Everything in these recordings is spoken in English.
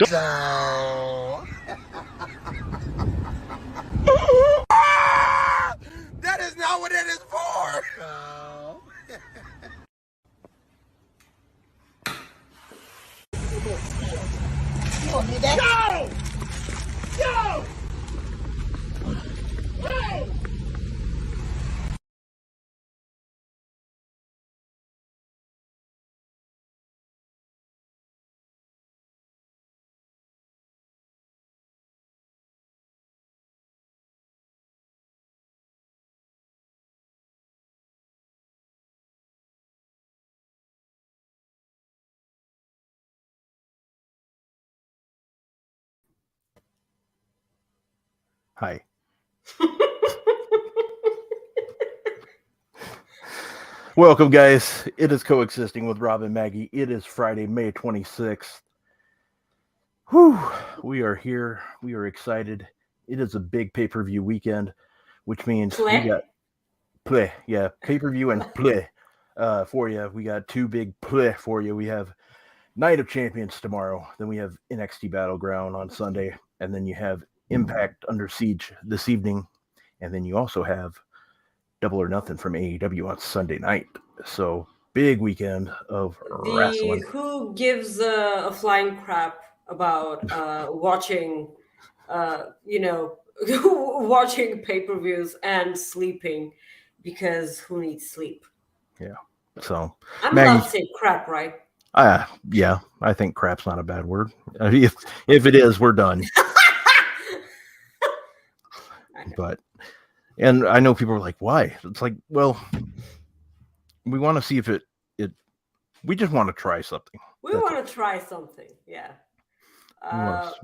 So... that is not what it is for! No. You don't need that? Go! Go! Go! Hi. Welcome, guys. It is Coexisting with Rob and Maggie. It is Friday, May 26th. Whew. We are here. We are excited. It is a big pay-per-view weekend, which means we got play. Yeah, pay-per-view and play for you. We got two big play for you. We have Night of Champions tomorrow. Then we have NXT Battleground on Sunday. And then you have Impact Under Siege this evening. And then you also have Double or Nothing from AEW on Sunday night. So big weekend of wrestling. Who gives a flying crap about watching, watching pay-per-views and sleeping, because who needs sleep? Yeah. So I'm allowed to say crap, right? Yeah. I think crap's not a bad word. If it is, we're done. And I know people are like, why? It's like, well, we want to see if it we just want to try something. We want to try something, yeah.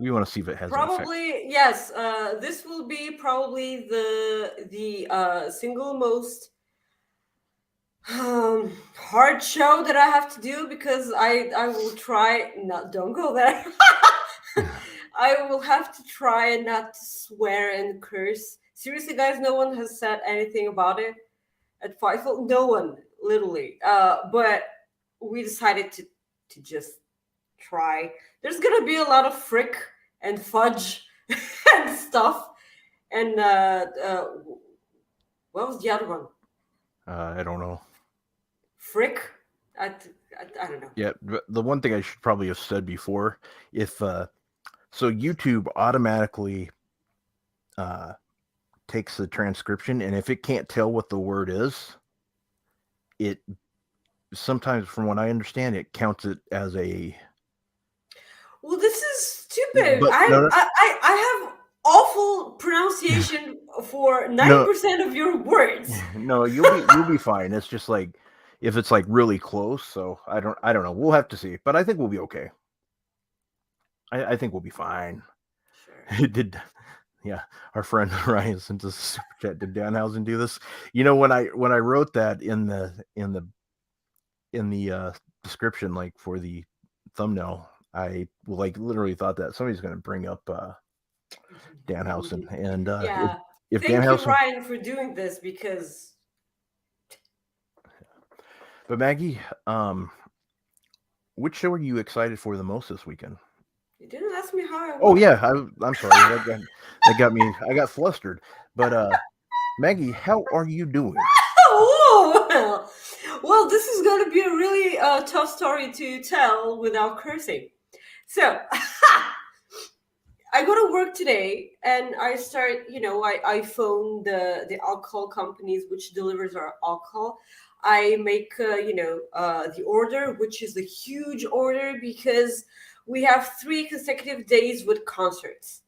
We want to see if it has probably, yes. This will be probably the single most hard show that I have to do, because I will try not, don't go there. I will have to try not to swear and curse. Seriously, guys, no one has said anything about it at Fightful. No one, literally. But we decided to just try. There's gonna be a lot of frick and fudge and stuff. And what was the other one? I don't know. Frick? I don't know. Yeah, the one thing I should probably have said before, if so YouTube automatically takes the transcription, and if it can't tell what the word is, it sometimes, from what I understand, it counts it as a... Well, this is stupid. I have awful pronunciation for 90% of your words. No, you'll be fine. It's just like, if it's like really close, so I don't know. We'll have to see, but I think we'll be okay. I think we'll be fine. Sure. It did. Yeah, our friend Ryan sent us a super chat. Did Danhausen do this? You know, when I wrote that in the description, like for the thumbnail, I literally thought that somebody's going to bring up Danhausen, and yeah. if Thank Danhausen, you, Ryan, for doing this, because. But Maggie, which show are you excited for the most this weekend? You didn't ask me how I was. Oh yeah, I'm sorry. that got me. I got flustered. But Maggie, how are you doing? Well, this is going to be a really tough story to tell without cursing. So, I go to work today, and I start. I phone the alcohol companies which delivers our alcohol. I make the order, which is a huge order, because we have 3 consecutive days with concerts.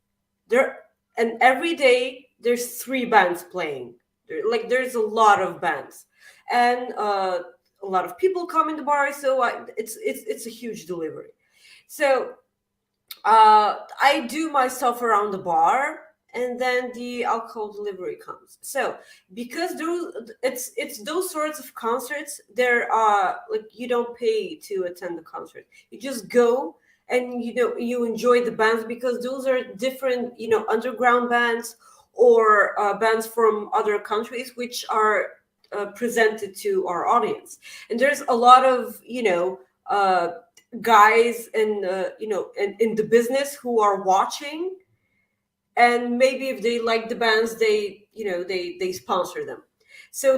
And every day there's 3 bands playing. There's a lot of bands, and a lot of people come in the bar. So it's a huge delivery. So I do my stuff around the bar, and then the alcohol delivery comes. So because it's those sorts of concerts, there are you don't pay to attend the concert. You just go, and you enjoy the bands, because those are different underground bands or bands from other countries which are presented to our audience. And there's a lot of guys in in the business who are watching, and maybe if they like the bands, they sponsor them. So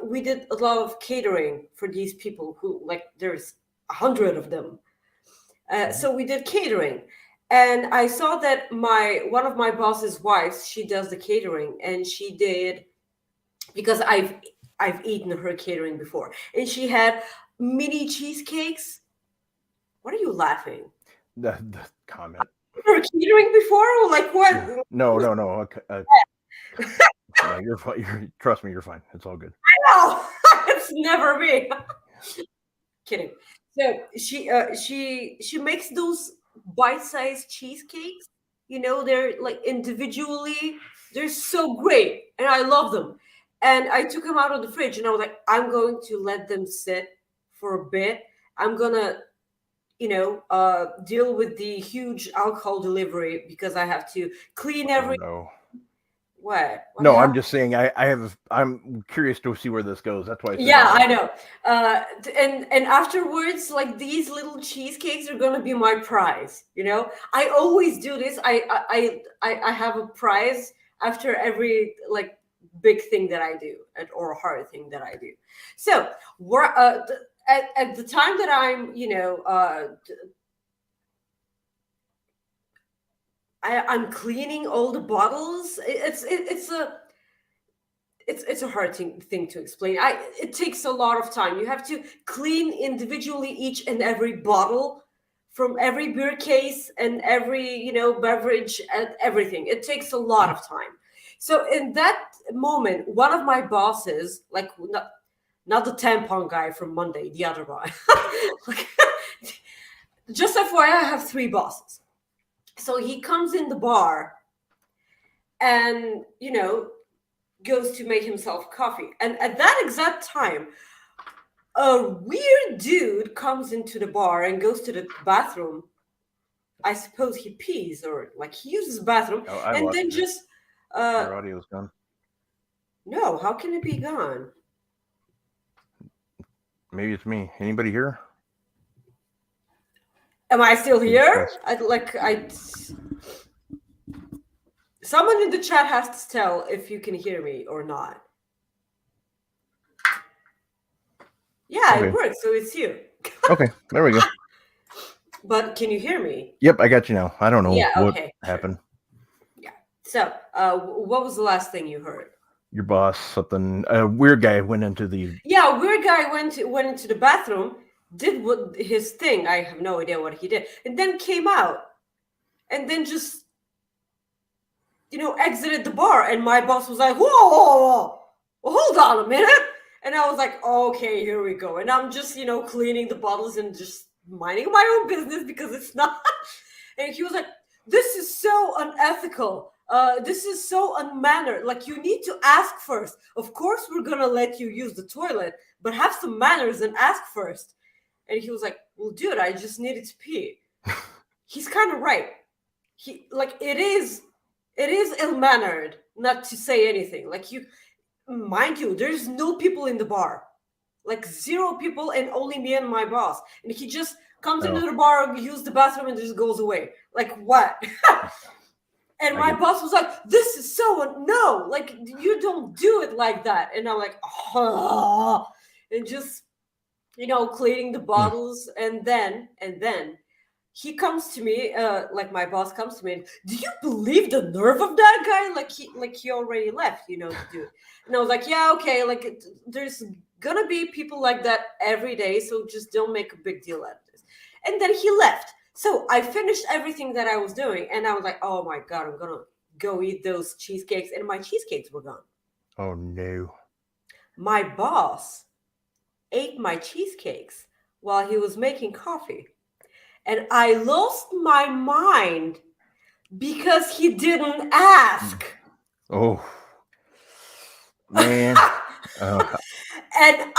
we did a lot of catering for these people who, like, there's 100 of them. So we did catering, and I saw that one of my boss's wives, she does the catering, and she did, because I've eaten her catering before, and she had mini cheesecakes. What are you laughing? The comment. Her catering before, or like what? No. Yeah, you're fine. Trust me, you're fine. It's all good. No, it's never me. Kidding. So she makes those bite-sized cheesecakes. They're like individually, they're so great, and I love them. And I took them out of the fridge, and I was like, I'm going to let them sit for a bit. I'm gonna, deal with the huge alcohol delivery, because I have to clean every. Oh, no. What No, I'm happened? just saying. I'm curious to see where this goes. That's why. I know. And afterwards, like, these little cheesecakes are gonna be my prize. I always do this. I have a prize after every, like, big thing that I do, or hard thing that I do. So we're at the time that I'm I'm cleaning all the bottles. It's a hard thing to explain. It takes a lot of time. You have to clean individually each and every bottle from every beer case and every beverage and everything. It takes a lot of time. So in that moment, one of my bosses, like, not the tampon guy from Monday, the other guy. Like, just FYI, I have 3 bosses. So he comes in the bar and goes to make himself coffee, and at that exact time, a weird dude comes into the bar and goes to the bathroom. I suppose he pees, or like he uses the bathroom, and then just your audio's gone. No, how can it be gone? Maybe it's me. Anybody here? Am I still here? Someone in the chat has to tell if you can hear me or not. Yeah, Okay. It works, so it's you. Okay, there we go. But can you hear me? Yep, I got you now. I don't know what happened. Yeah. So, what was the last thing you heard? Your boss, something. A weird guy went into the. Yeah, a weird guy went into the bathroom, did his thing. I have no idea what he did, and then came out, and then just exited the bar. And my boss was like, "Whoa, hold on a minute." And I was like, "Okay, here we go." And I'm just cleaning the bottles and just minding my own business, because it's not. And he was like, "This is so unethical. This is so unmannered. Like, you need to ask first. Of course, we're gonna let you use the toilet, but have some manners and ask first." And he was like, "Well, dude, I just needed to pee." He's kind of right. It is ill-mannered not to say anything. Like, mind you, there's no people in the bar, like 0 people, and only me and my boss. And he just comes into the bar, uses the bathroom, and just goes away. Like, what? And my boss was like, "This is so no, like, you don't do it like that." And I'm like, "Oh," and just cleaning the bottles, and then he comes to me, like, my boss comes to me, and, "Do you believe the nerve of that guy? Like he already left, the dude." And I was like, "Yeah, okay, like, there's gonna be people like that every day, so just don't make a big deal out of this." And then he left. So I finished everything that I was doing, and I was like, "Oh my God, I'm gonna go eat those cheesecakes," and my cheesecakes were gone. Oh no! My boss ate my cheesecakes while he was making coffee. And I lost my mind because he didn't ask. Oh, man. And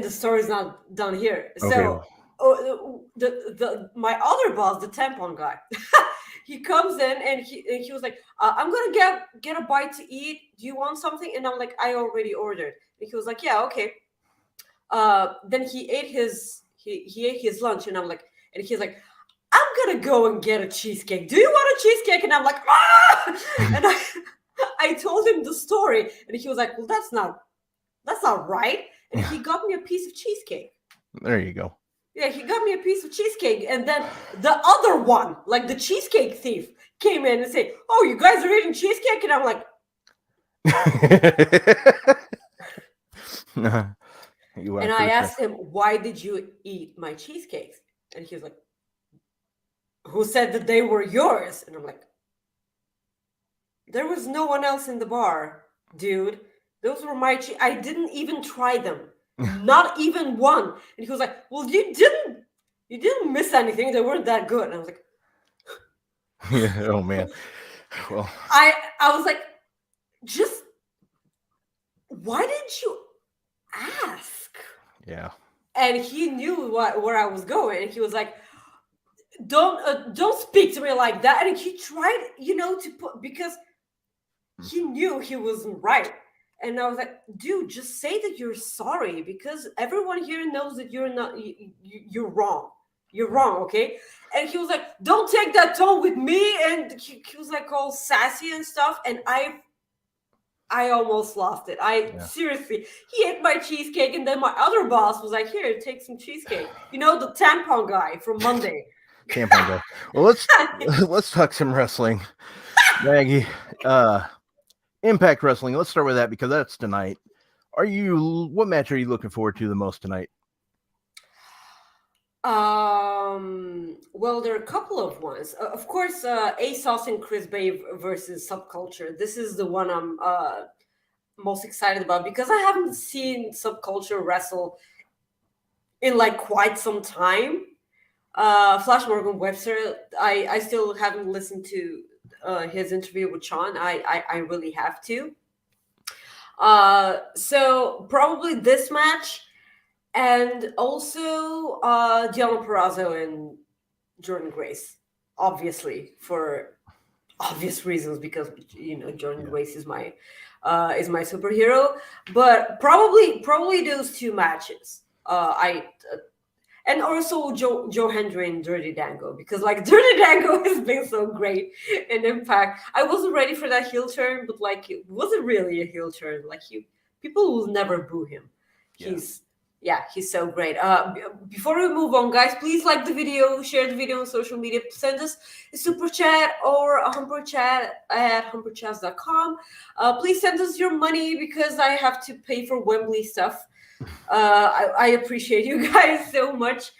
the story's not done here. Okay. So my other boss, the tampon guy, he comes in, and he was like, "I'm gonna get a bite to eat. Do you want something?" And I'm like, "I already ordered." And he was like, "Yeah, okay." Then he ate he ate his lunch, and he's like, I'm gonna go and get a cheesecake. Do you want a cheesecake? And I'm like, ah! And I told him the story, and he was like, well, that's not right. And he got me a piece of cheesecake. There you go. Yeah, he got me a piece of cheesecake, and then the other one, like the cheesecake thief, came in and said, "Oh, you guys are eating cheesecake?" And I'm like, and I asked him, "Why did you eat my cheesecakes?" And he was like, "Who said that they were yours?" And I'm like, "There was no one else in the bar, dude. Those were my I didn't even try them." Not even one. And he was like, well, you didn't miss anything. They weren't that good. And I was like, yeah, oh man. Well, I was like, just why didn't you ask? Yeah. And he knew where I was going. And he was like, don't speak to me like that. And he tried, to put, because he knew he wasn't right. And I was like, dude, just say that you're sorry, because everyone here knows that you're not, you're wrong. You're wrong, okay? And he was like, don't take that tone with me. And he was like all sassy and stuff. And I almost lost it. Seriously, he ate my cheesecake. And then my other boss was like, here, take some cheesecake. The tampon guy from Monday. Tampon guy. Well, let's talk some wrestling. Maggie, Impact Wrestling. Let's start with that because that's tonight. What match are you looking forward to the most tonight? Well, there are a couple of ones. Of course, ASOS and Chris Bay versus Subculture. This is the one I'm most excited about because I haven't seen Subculture wrestle in like quite some time. Flash Morgan Webster, I still haven't listened to his interview with Sean. I really have to. So probably this match, and also Gianna Perazzo and Jordan Grace, obviously for obvious reasons, because Jordan Grace is my superhero. But probably those two matches. And also Joe Hendry and Dirty Dango, because like Dirty Dango has been so great in Impact. I wasn't ready for that heel turn, but like it wasn't really a heel turn. Like people will never boo him. He's so great. Before we move on, guys, please like the video, share the video on social media, send us a super chat or a humper chat at humperchats.com. Please send us your money because I have to pay for Wembley stuff. I appreciate you guys so much.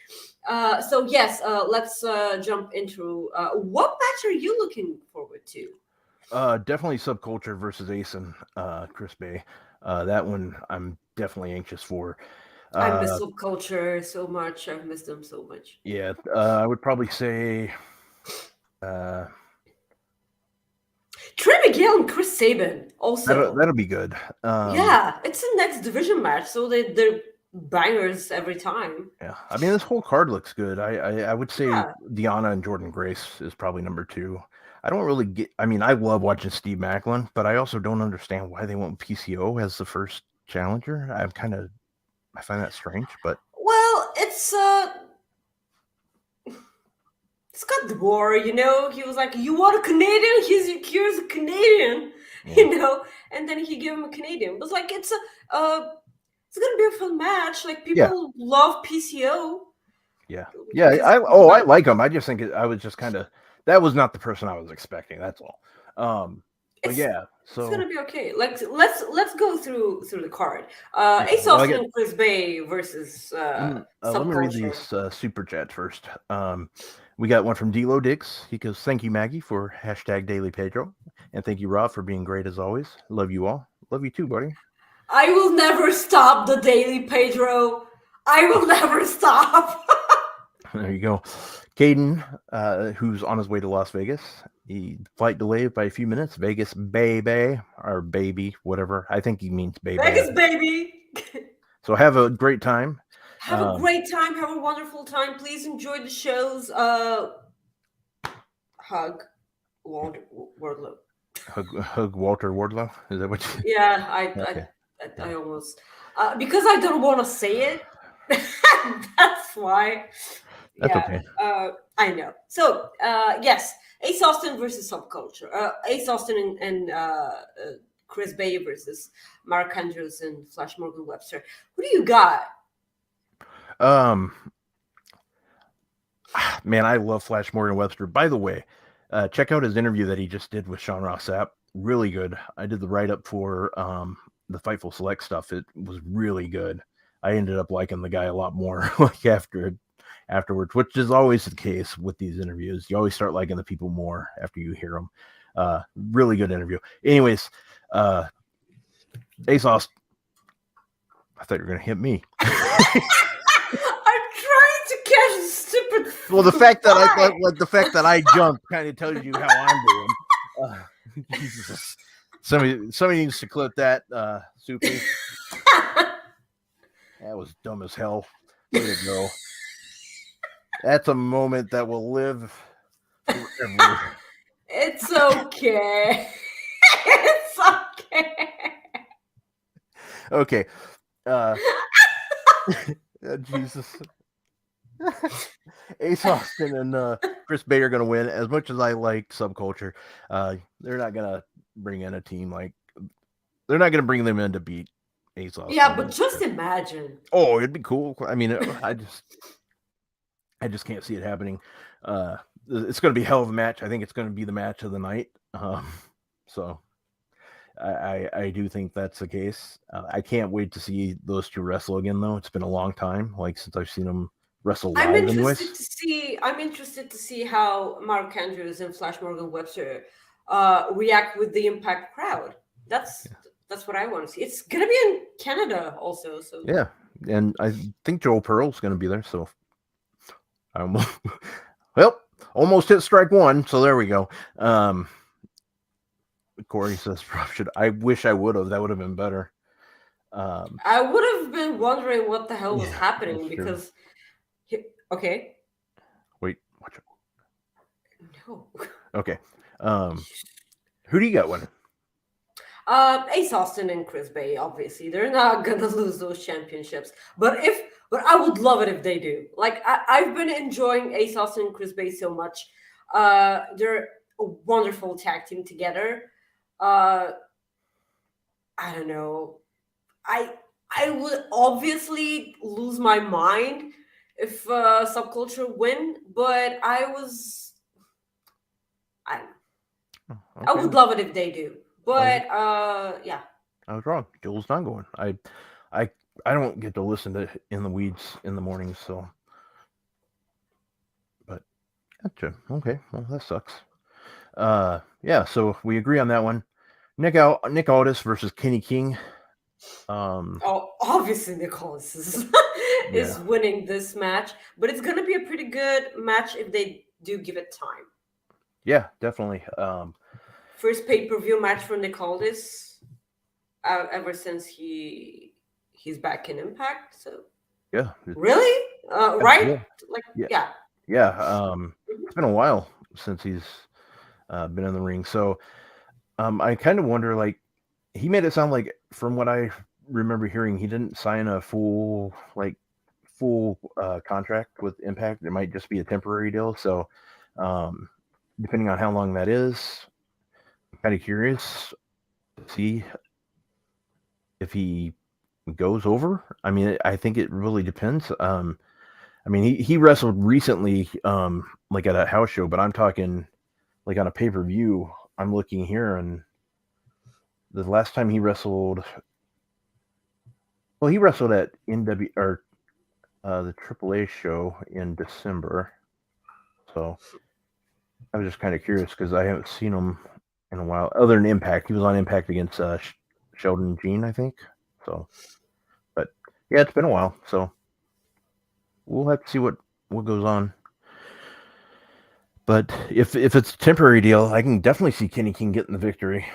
So yes, let's jump into what match are you looking forward to? Definitely Subculture versus Ace and Chris Bay. That one I'm definitely anxious for. I miss Subculture so much. I've missed them so much. Yeah, I would probably say Trey Miguel and Chris Sabin also. That'll be good. Yeah, it's a next division match, so they're bangers every time. Yeah, I mean this whole card looks good. I would say Deanna and Jordan Grace is probably number 2. I don't really get. I mean, I love watching Steve Macklin, but I also don't understand why they went PCO as the first challenger. I find that strange, but it's Scott DeBoer, he was like, you want a Canadian? Here's a Canadian, and then he gave him a Canadian. But like, it's gonna be a fun match. Like people love PCO. Yeah. I like him. I just think I was just kind of, that was not the person I was expecting. That's all. But yeah, so it's gonna be okay. Let's go through the card. ASOS and Chris Bay versus let me read these super chats first. We got one from D-Lo Dix. He goes, thank you, Maggie, for #DailyPedro. And thank you, Rob, for being great as always. Love you all. Love you too, buddy. I will never stop the Daily Pedro. I will never stop. There you go. Caden, who's on his way to Las Vegas. He flight delayed by a few minutes. Vegas, baby, or baby, whatever. I think he means baby. Vegas, baby. So have a great time. Have a great time. Have a wonderful time. Please enjoy the shows. Hug Wardlow. Hug Walter Wardlow. Is that what you? Yeah, I almost because I don't want to say it. That's That's why. That's Yeah, okay. I know. So, yes, Ace Austin versus Subculture. Ace Austin and Chris Bay versus Mark Andrews and Flash Morgan Webster. Who do you got? Man, I love Flash Morgan Webster. By the way, check out his interview that he just did with Sean Ross Sapp. Really good. I did the write-up for the Fightful Select stuff. It was really good. I ended up liking the guy a lot more like afterwards, which is always the case with these interviews. You always start liking the people more after you hear them. Really good interview. Anyways, ASOS. I thought you were going to hit me. I'm trying to catch a stupid. Well, the fact that I jumped kind of tells you how I'm doing. Jesus. Somebody needs to clip that, Soupy. That was dumb as hell. Way to go. That's a moment that will live forever. It's okay. It's okay. Okay. Jesus. Ace Austin and Chris Bay are going to win. As much as I like Subculture, they're not going to bring in a team like... They're not going to bring them in to beat Ace Austin. Yeah, but just imagine. Oh, it'd be cool. I mean, I just can't see it happening. It's going to be a hell of a match. I think it's going to be the match of the night. So I do think that's the case. I can't wait to see those two wrestle again, though. It's been a long time, like since I've seen them wrestle live. I'm interested to see how Mark Andrews and Flash Morgan Webster react with the Impact crowd. That's what I want to see. It's gonna be in Canada also. So yeah, and I think Joel Pearl's gonna be there. So almost hit strike one. So there we go. Corey says, I wish I would have. That would have been better. I would have been wondering what the hell was happening because. Okay. Wait, watch it. No. Okay. Who do you got winning? Ace Austin and Chris Bay. Obviously, they're not gonna lose those championships. But I would love it if they do. Like I've been enjoying Ace Austin and Chris Bay so much. They're a wonderful tag team together. I don't know. I would obviously lose my mind if Subculture win, but I would love it if they do. But yeah. I was wrong. Joel's not going. I don't get to listen to In the Weeds in the mornings, so. But gotcha. Okay. Well, that sucks. Yeah. So we agree on that one. Nick Aldis versus Kenny King. Obviously Nick Aldis is winning this match, but it's gonna be a pretty good match if they do give it time. Yeah, definitely. First pay-per-view match for Nick Aldis ever since he's back in Impact. So yeah, really, right? Yeah. Yeah. It's been a while since he's been in the ring, so I kind of wonder. Like, he made it sound like, from what I remember hearing, he didn't sign a full contract with Impact. It might just be a temporary deal. So, depending on how long that is, I'm kind of curious to see if he goes over. I mean, I think it really depends. I mean, he wrestled recently, like at a house show, but I'm talking like on a pay-per-view. I'm looking here, and the last time he wrestled, he wrestled at the AAA show in December. So I was just kind of curious because I haven't seen him in a while. Other than Impact, he was on Impact against Sheldon Jean, I think. So, but yeah, it's been a while. So we'll have to see what goes on. But if it's a temporary deal, I can definitely see Kenny King getting the victory.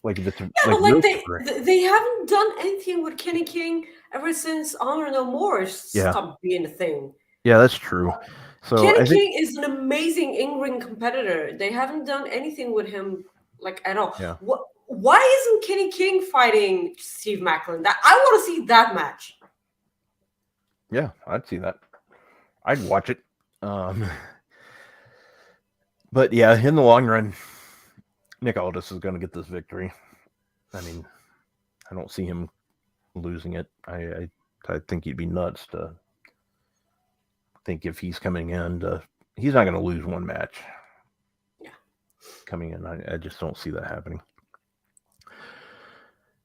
Like if it's they haven't done anything with Kenny King ever since Honor No More stopped being a thing. Yeah, that's true. So Kenny King is an amazing in-ring competitor. They haven't done anything with him like at all. Yeah. Why isn't Kenny King fighting Steve Maclin? I want to see that match. Yeah, I'd see that. I'd watch it. But yeah, in the long run, Nick Aldis is going to get this victory. I mean, I don't see him losing it. I think he'd be nuts to think if he's coming in he's not going to lose one match. Yeah. Coming in, I just don't see that happening.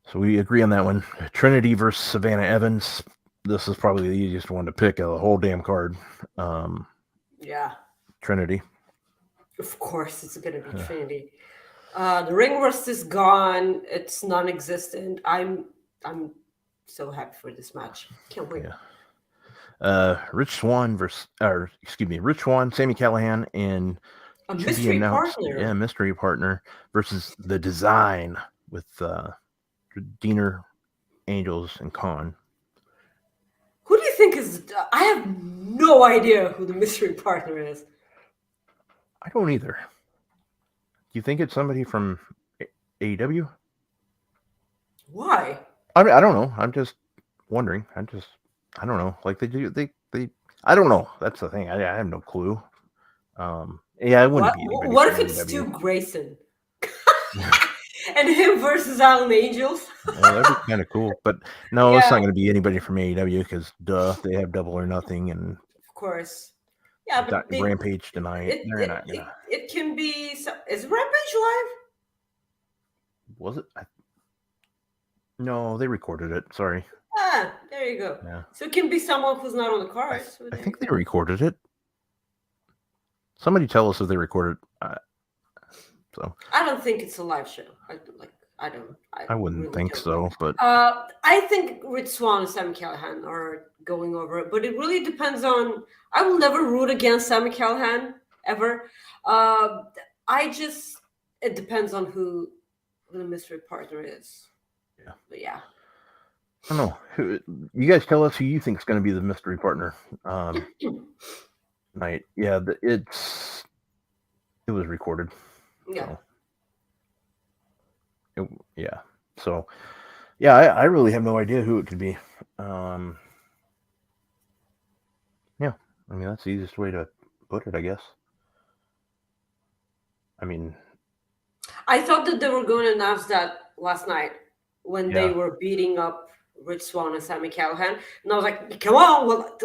So we agree on that one. Trinity versus Savannah Evans. This is probably the easiest one to pick of the whole damn card. Yeah. Trinity. Of course, it's going to be Trinity. The ring rust is gone. It's non-existent. I'm so happy for this match. Can't wait. Yeah. Rich Swann, Sami Callihan, and a mystery partner. Yeah, mystery partner versus the Design with Diener, Angels, and Khan. Who do you think is? I have no idea who the mystery partner is. I don't either. Do you think it's somebody from AEW? Why? I mean, I don't know. I'm just wondering. I don't know. Like they I don't know. That's the thing. I have no clue. Yeah, it wouldn't be anybody. What if it's Stu Grayson? And him versus Alan Angels? Well, that'd be kind of cool. But no, it's not going to be anybody from AEW because, they have Double or Nothing. And of course. Yeah, but Rampage tonight. They're not going to. It can be. Is Rampage live? Was it? No, they recorded it. Sorry. Ah, there you go. Yeah. So it can be someone who's not on the card. I think they recorded it. Somebody tell us if they recorded. So I don't think it's a live show. I wouldn't really think so, but I think Rich Swann and Sami Callihan are going over it. But it really depends on. I will never root against Sami Callihan ever. It depends on who the mystery partner is. Yeah. But yeah. I don't know. You guys tell us who you think is going to be the mystery partner. Night. Yeah, it was recorded. Yeah. So, I really have no idea who it could be. Yeah, I mean that's the easiest way to put it, I guess. I mean, I thought that they were going to announce that last night when they were beating up Rich Swann and Sami Callihan, and I was like, "Come on!" Well,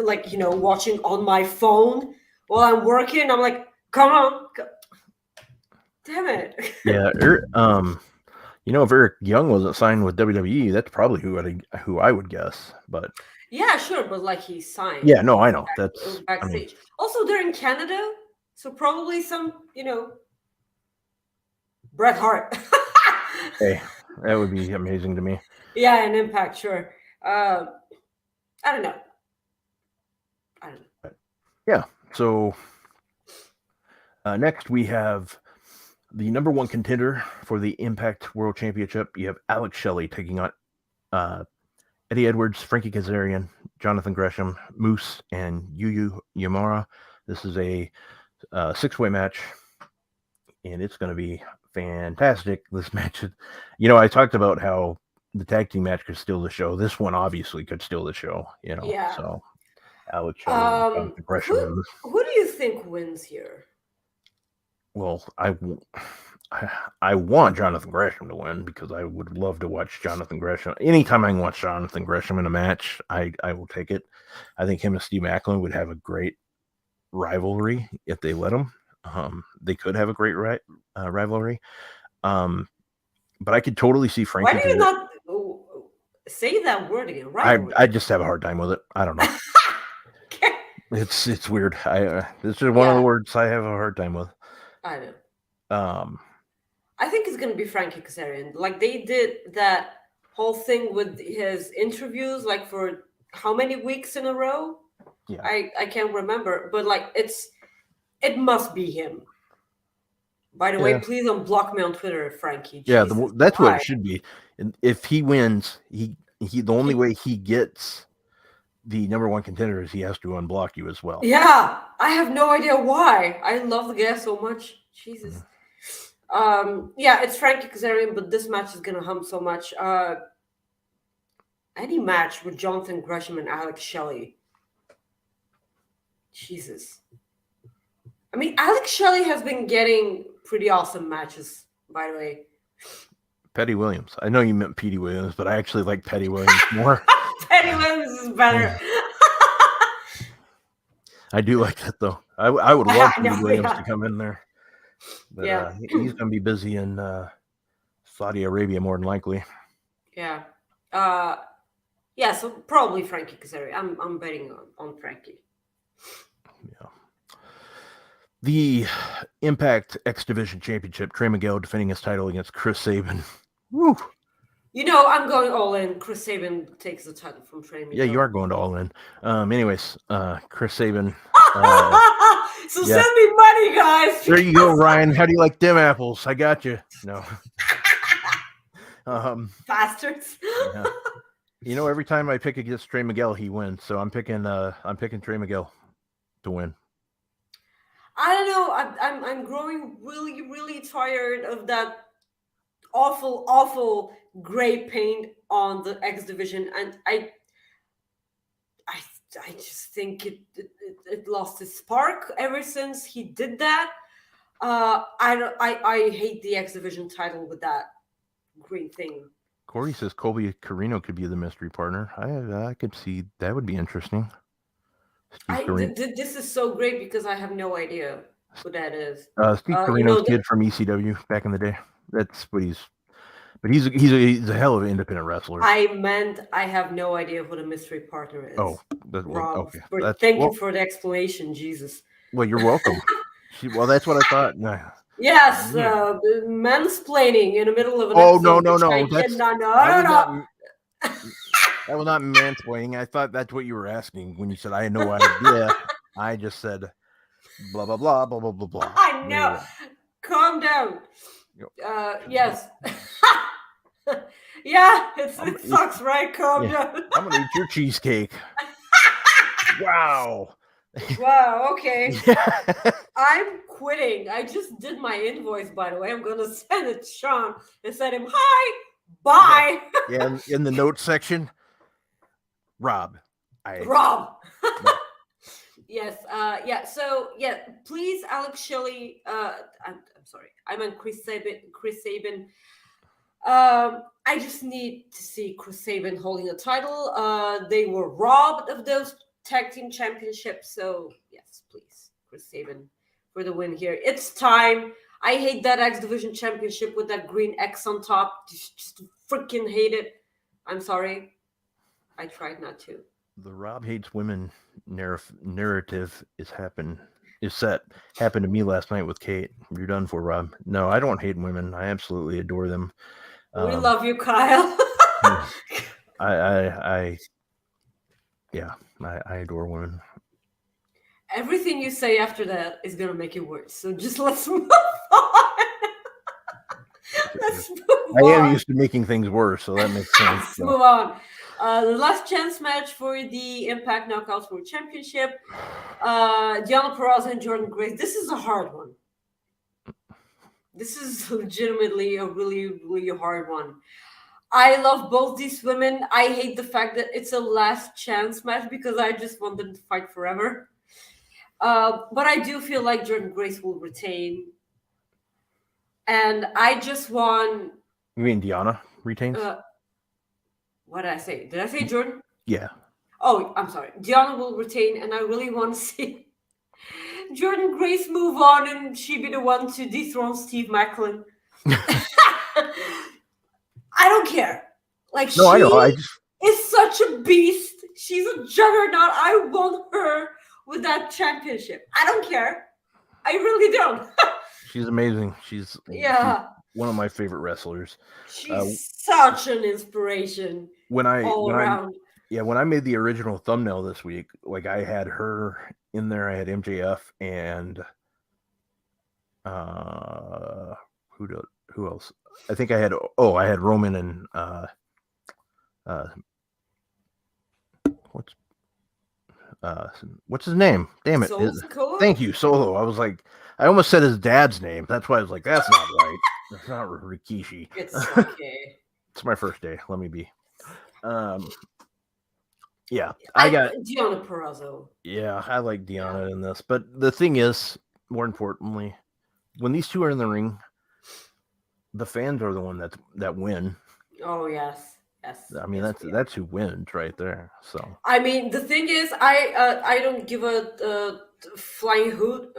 watching on my phone while I'm working, I'm like, "Come on!" Damn it! Yeah, if Eric Young wasn't signed with WWE, that's probably who I would guess. But yeah, sure, but he signed. Yeah, no, I know that's backstage. Also, they're in Canada, so probably some, Bret Hart. Hey, that would be amazing to me. Yeah, an Impact, sure. I don't know. Yeah. So next we have the number one contender for the Impact World Championship. You have Alex Shelley taking on Eddie Edwards, Frankie Kazarian, Jonathan Gresham, Moose, and Yuya Uemura. This is a 6-way match, and it's going to be fantastic. This match, I talked about how the tag team match could steal the show. This one obviously could steal the show. Yeah. So Alex Shelley, Jonathan Gresham. Who do you think wins here? Well, I want Jonathan Gresham to win because I would love to watch Jonathan Gresham. Anytime I can watch Jonathan Gresham in a match, I will take it. I think him and Steve Maclin would have a great rivalry if they let him. They could have a great rivalry. But I could totally see Frankie. Why do you not say that word again? Rivalry. I just have a hard time with it. I don't know. Okay. It's weird. It's just one of the words I have a hard time with. I know. I think it's going to be Frankie Kazarian. They did that whole thing with his interviews, for how many weeks in a row? Yeah. I can't remember, but it must be him. By the way, please don't block me on Twitter, Frankie. Yeah, that's what it should be. And if he wins, the only way he gets the number one contender is he has to unblock you as well. Yeah, I have no idea why. I love the guy so much. Jesus. It's Frankie Kazarian, but this match is gonna hum so much. Any match with Jonathan Gresham and Alex Shelley. Jesus. I mean, Alex Shelley has been getting pretty awesome matches, by the way. Petty Williams. I know you meant Petey Williams, but I actually like Petty Williams more. Petty Williams is better. I do like that, though. I would love Petey No, Williams yeah. to come in there. But Yeah. he's going to be busy in Saudi Arabia, more than likely. Yeah. Yeah, so probably Frankie Kazarian. I'm betting on Frankie. Yeah. The Impact X Division Championship, Trey Miguel defending his title against Chris Sabin. Woo! You know, I'm going all in. Chris Sabin takes the title from Trey Miguel. Yeah, you are going to all in. Anyways, Chris Sabin. So yeah. send me money, guys. There you go, Ryan. How do you like them apples? I got you. No. Bastards. Yeah. You know, every time I pick against Trey Miguel, he wins. So I'm picking Trey Miguel to win. I don't know. I'm growing really, really tired of that awful gray paint on the X Division, and I just think it lost its spark ever since he did that. I hate the X Division title with that green thing. Corey says Colby Carino could be the mystery partner. I could see that would be interesting. This is so great because I have no idea who that is. Steve Carino's kid from ECW back in the day. That's what he's. But he's a hell of an independent wrestler. I meant I have no idea who the mystery partner is. Oh, Rob, okay. Thank you for the explanation, Jesus. Well, you're welcome. Well, that's what I thought. No. Yes, mansplaining in the middle of an episode. No. That was not mansplaining. I thought that's what you were asking when you said I had no idea. I just said blah blah blah blah blah blah blah. I know. Yeah. Calm down. Yes. Yeah, it sucks, right? Calm down. I'm gonna eat your cheesecake. Wow. Wow, okay. I'm quitting. I just did my invoice, by the way. I'm gonna send it to Sean and send him hi, bye. Yeah, in the notes section. Rob. Yes. Yeah. So yeah, please, Alex Shelley. I'm sorry. I meant Chris Sabin. I just need to see Chris Sabin holding a title. They were robbed of those tag team championships. So yes, please, Chris Sabin for the win here. It's time. I hate that X Division Championship with that green X on top. Just freaking hate it. I'm sorry. I tried not to. The Rob hates women narrative happened to me last night with Kate. You're done for, Rob. No, I don't hate women. I absolutely adore them. We love you, Kyle. I adore women. Everything you say after that is gonna make it worse. So just let's move on. I am used to making things worse, so that makes sense. Let's move on. The last chance match for the Impact Knockouts World Championship. Deonna Purrazzo and Jordynne Grace. This is a hard one. This is legitimately a really, really hard one. I love both these women. I hate the fact that it's a last chance match because I just want them to fight forever. But I do feel like Jordynne Grace will retain. And I just want... You mean Deonna retains? What did I say? Did I say Jordan? Yeah. Oh, I'm sorry. Deonna will retain, and I really want to see Jordynne Grace move on and she be the one to dethrone Steve Macklin. I don't care. Like, no, I know. is such a beast. She's a juggernaut. I want her with that championship. I don't care. I really don't. She's amazing. She's one of my favorite wrestlers. She's such an inspiration. When I made the original thumbnail this week, like I had her in there. I had MJF and who else? I think I had Roman and what's his name? Damn it. Thank you, Solo. I was like, I almost said his dad's name. That's why I was like, that's not right. That's not Rikishi. It's okay. It's my first day. Let me be. Yeah, I got Deonna Purrazzo. Yeah, I like Deonna in this, but the thing is, more importantly, when these two are in the ring, the fans are the one that win. Oh yes. I mean, that's who wins right there. So I mean, the thing is, I don't give a flying hoot,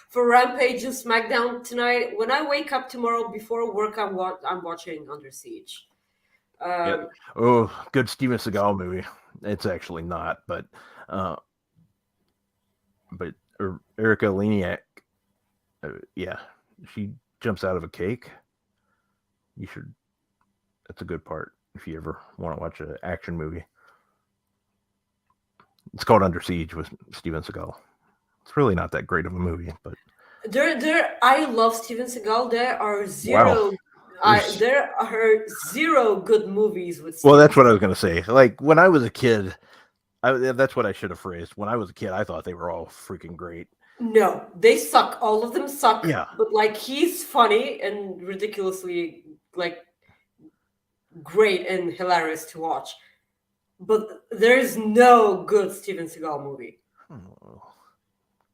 for Rampage and SmackDown tonight. When I wake up tomorrow before work, I'm watching Under Siege. yeah. Oh, good Steven Seagal movie. It's actually not, but Erica Leniak, yeah, she jumps out of a cake. You should. That's a good part if you ever want to watch an action movie. It's called Under Siege with Steven Seagal. It's really not that great of a movie, but I love Steven Seagal. There are zero. Wow. There are zero good movies with. Well, that's what I was going to say. Like when I was a kid, that's what I should have phrased. When I was a kid, I thought they were all freaking great. No, they suck. All of them suck. Yeah. But like he's funny and ridiculously like great and hilarious to watch. But there is no good Steven Seagal movie.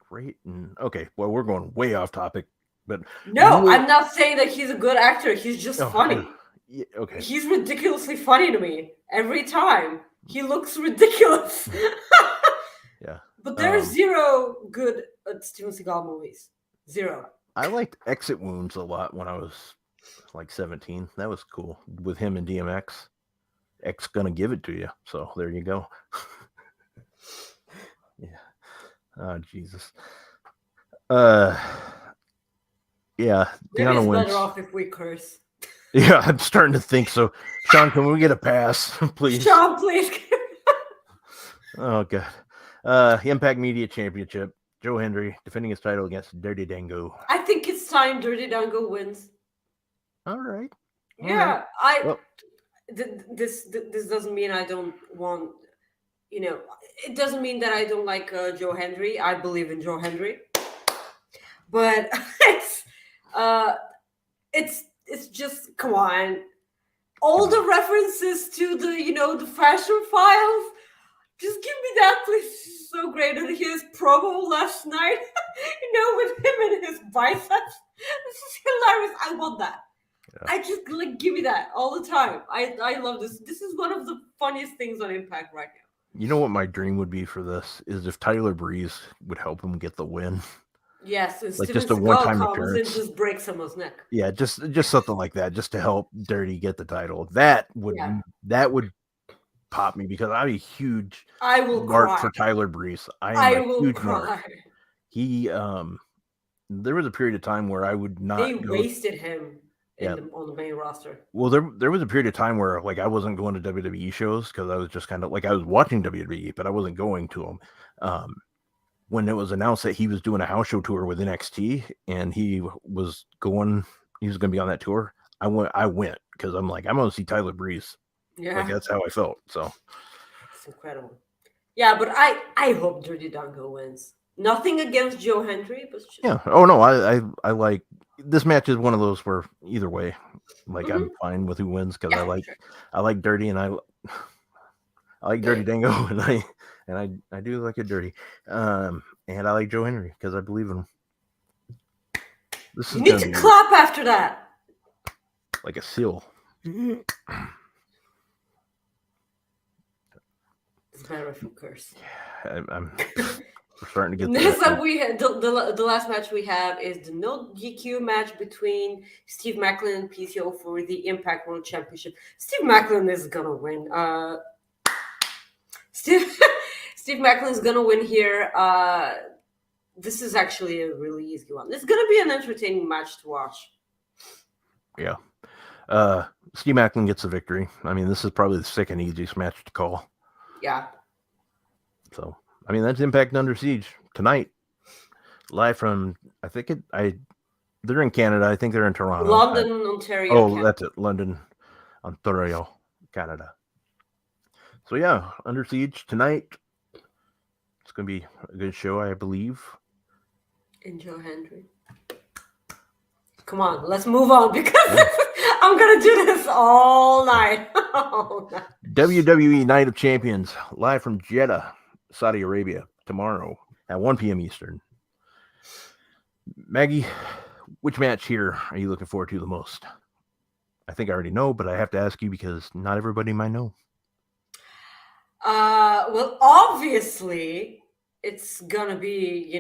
Great. And okay, well, we're going way off topic, but no, I'm not saying that he's a good actor. He's just funny. Yeah, okay. He's ridiculously funny to me every time. He looks ridiculous. Yeah. But there's zero good Steven Seagal movies. Zero. I liked Exit Wounds a lot when I was like 17. That was cool with him and DMX. X gonna give it to you. So there you go. Yeah. Oh Jesus. Yeah. Maybe it's better off if we curse. Yeah, I'm starting to think so. Sean, can we get a pass, please? Sean, please. Oh god. Impact Media Championship. Joe Hendry defending his title against Dirty Dango. I think it's time Dirty Dango wins. All right. Yeah, this doesn't mean I don't want, it doesn't mean that I don't like Joe Hendry. I believe in Joe Hendry, but it's just, come on, all the references to the fashion files. Just give me that, please. It's so great. And his promo last night, with him and his biceps. This is hilarious. I want that. Yeah. I just give me that all the time. I love this. This is one of the funniest things on Impact right now. You know what my dream would be for this is if Tyler Breeze would help him get the win. Yes, like just a one-time appearance. And just break someone's neck. Yeah, just something like that, just to help Dirty get the title. That would pop me because I'm a huge mark for Tyler Breeze. I am a huge mark. He there was a period of time where I would not. They wasted him. On the main roster. Well, there was a period of time where like I wasn't going to WWE shows because I was just kind of like I was watching WWE, but I wasn't going to them. When it was announced that he was doing a house show tour with NXT and he was going to be on that tour, I went because I'm like, I'm going to see Tyler Breeze. Yeah, like that's how I felt. So it's incredible. Yeah, but I hope Dirty Dango wins. Nothing against Joe Hendry, but just... yeah. Oh no, I like this match is one of those where either way, like I'm fine with who wins because I like Dirty and I like Dirty Dango and I do like it Dirty, and I like Joe Hendry because I believe in him. You need to clap after that, like a seal. It's better if you curse. Yeah, we're starting to get next up. We had the last match we have is the no DQ match between Steve Maclin and PCO for the Impact World Championship. Steve Maclin is gonna win. Steve Maclin is gonna win here. This is actually a really easy one. It's gonna be an entertaining match to watch. Yeah. Steve Maclin gets the victory. I mean, this is probably the second easiest match to call. Yeah. So, I mean, that's Impact Under Siege tonight. Live from, they're in Canada. I think they're in Toronto. London, Ontario. Oh, Canada. That's it. London, Ontario, Canada. So, yeah, Under Siege tonight. It's going to be a good show, I believe. And Joe Hendry. Come on, let's move on because I'm going to do this all night. Oh, no. WWE Night of Champions, live from Jeddah, Saudi Arabia, tomorrow at 1 p.m. Eastern. Maggie, which match here are you looking forward to the most? I think I already know, but I have to ask you because not everybody might know. Well, obviously, it's gonna be,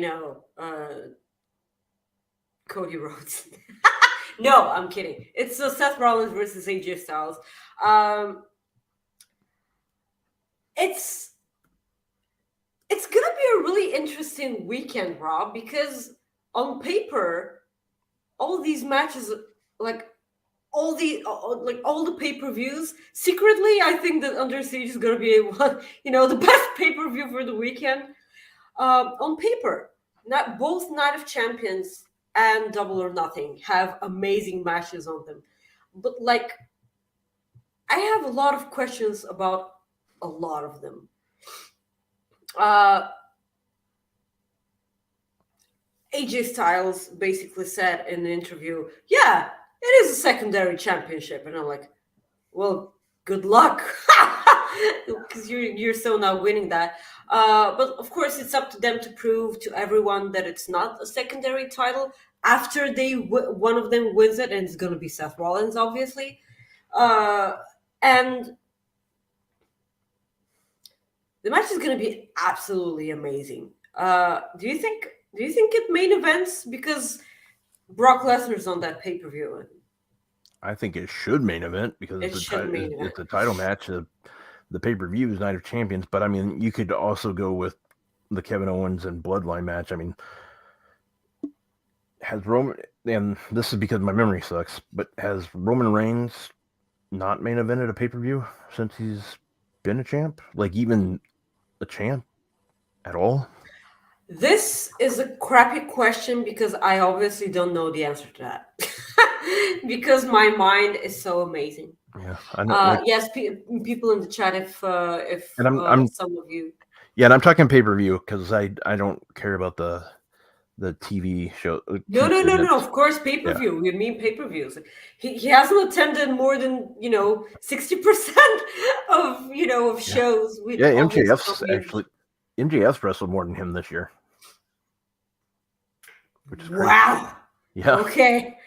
Cody Rhodes. No, I'm kidding. It's Seth Rollins versus AJ Styles. It's gonna be a really interesting weekend, Rob, because on paper, all these matches, like all the pay-per-views, secretly, I think that Under Siege is gonna be the best pay-per-view for the weekend. On paper, both Night of Champions and Double or Nothing have amazing matches on them, but I have a lot of questions about a lot of them. AJ Styles basically said in the interview, yeah, it is a secondary championship. And I'm like, well, good luck. Because you're still not winning that. But of course, it's up to them to prove to everyone that it's not a secondary title after one of them wins it, and it's going to be Seth Rollins, obviously. And the match is going to be absolutely amazing. Do you think it main events? Because Brock Lesnar's on that pay-per-view. I think it should main event because it's a title match. The pay-per-view is Night of Champions, but I mean, you could also go with the Kevin Owens and Bloodline match. I mean, has Roman, and this is because my memory sucks, but has Roman Reigns not main evented a pay-per-view since he's been a champ? Like even a champ at all? This is a crappy question because I obviously don't know the answer to that. Because my mind is so amazing. Yeah, I know. Yes, people in the chat, if I'm some of you. Yeah, and I'm talking pay-per-view because I don't care about the TV show. No. Of course, pay-per-view. We mean pay-per-views. He hasn't attended more than 60% of shows. Yeah, MJF's wrestled more than him this year, which is crazy. Wow. Yeah. Okay.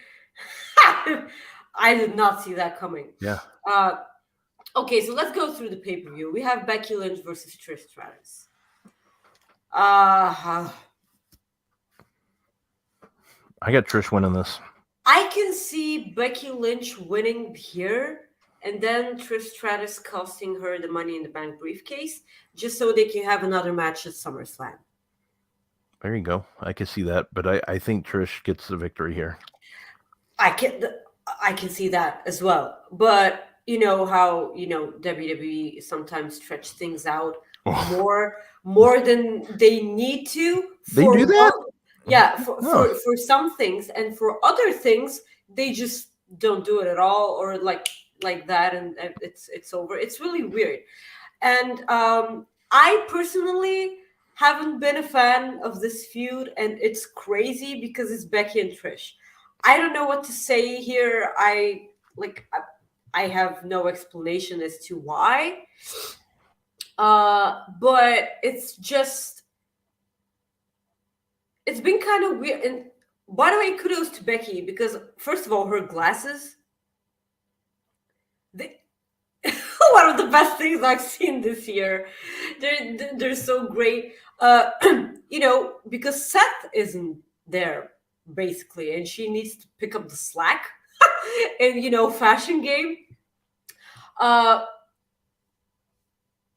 I did not see that coming. Yeah. Okay, so let's go through the pay-per-view. We have Becky Lynch versus Trish Stratus. I got Trish winning this. I can see Becky Lynch winning here, and then Trish Stratus costing her the Money in the Bank briefcase, just so they can have another match at SummerSlam. There you go. I can see that, but I think Trish gets the victory here. I can see that as well, but you know how WWE sometimes stretch things out more than they need to. They do that? For some things, and for other things they just don't do it at all, or like that, and it's over. It's really weird, and I personally haven't been a fan of this feud, and it's crazy because it's Becky and Trish. I don't know what to say here. I have no explanation as to why. But it's been kind of weird. And by the way, kudos to Becky, because first of all, her glasses, one of the best things I've seen this year. They're so great. Because Seth isn't there basically, and she needs to pick up the slack in fashion game.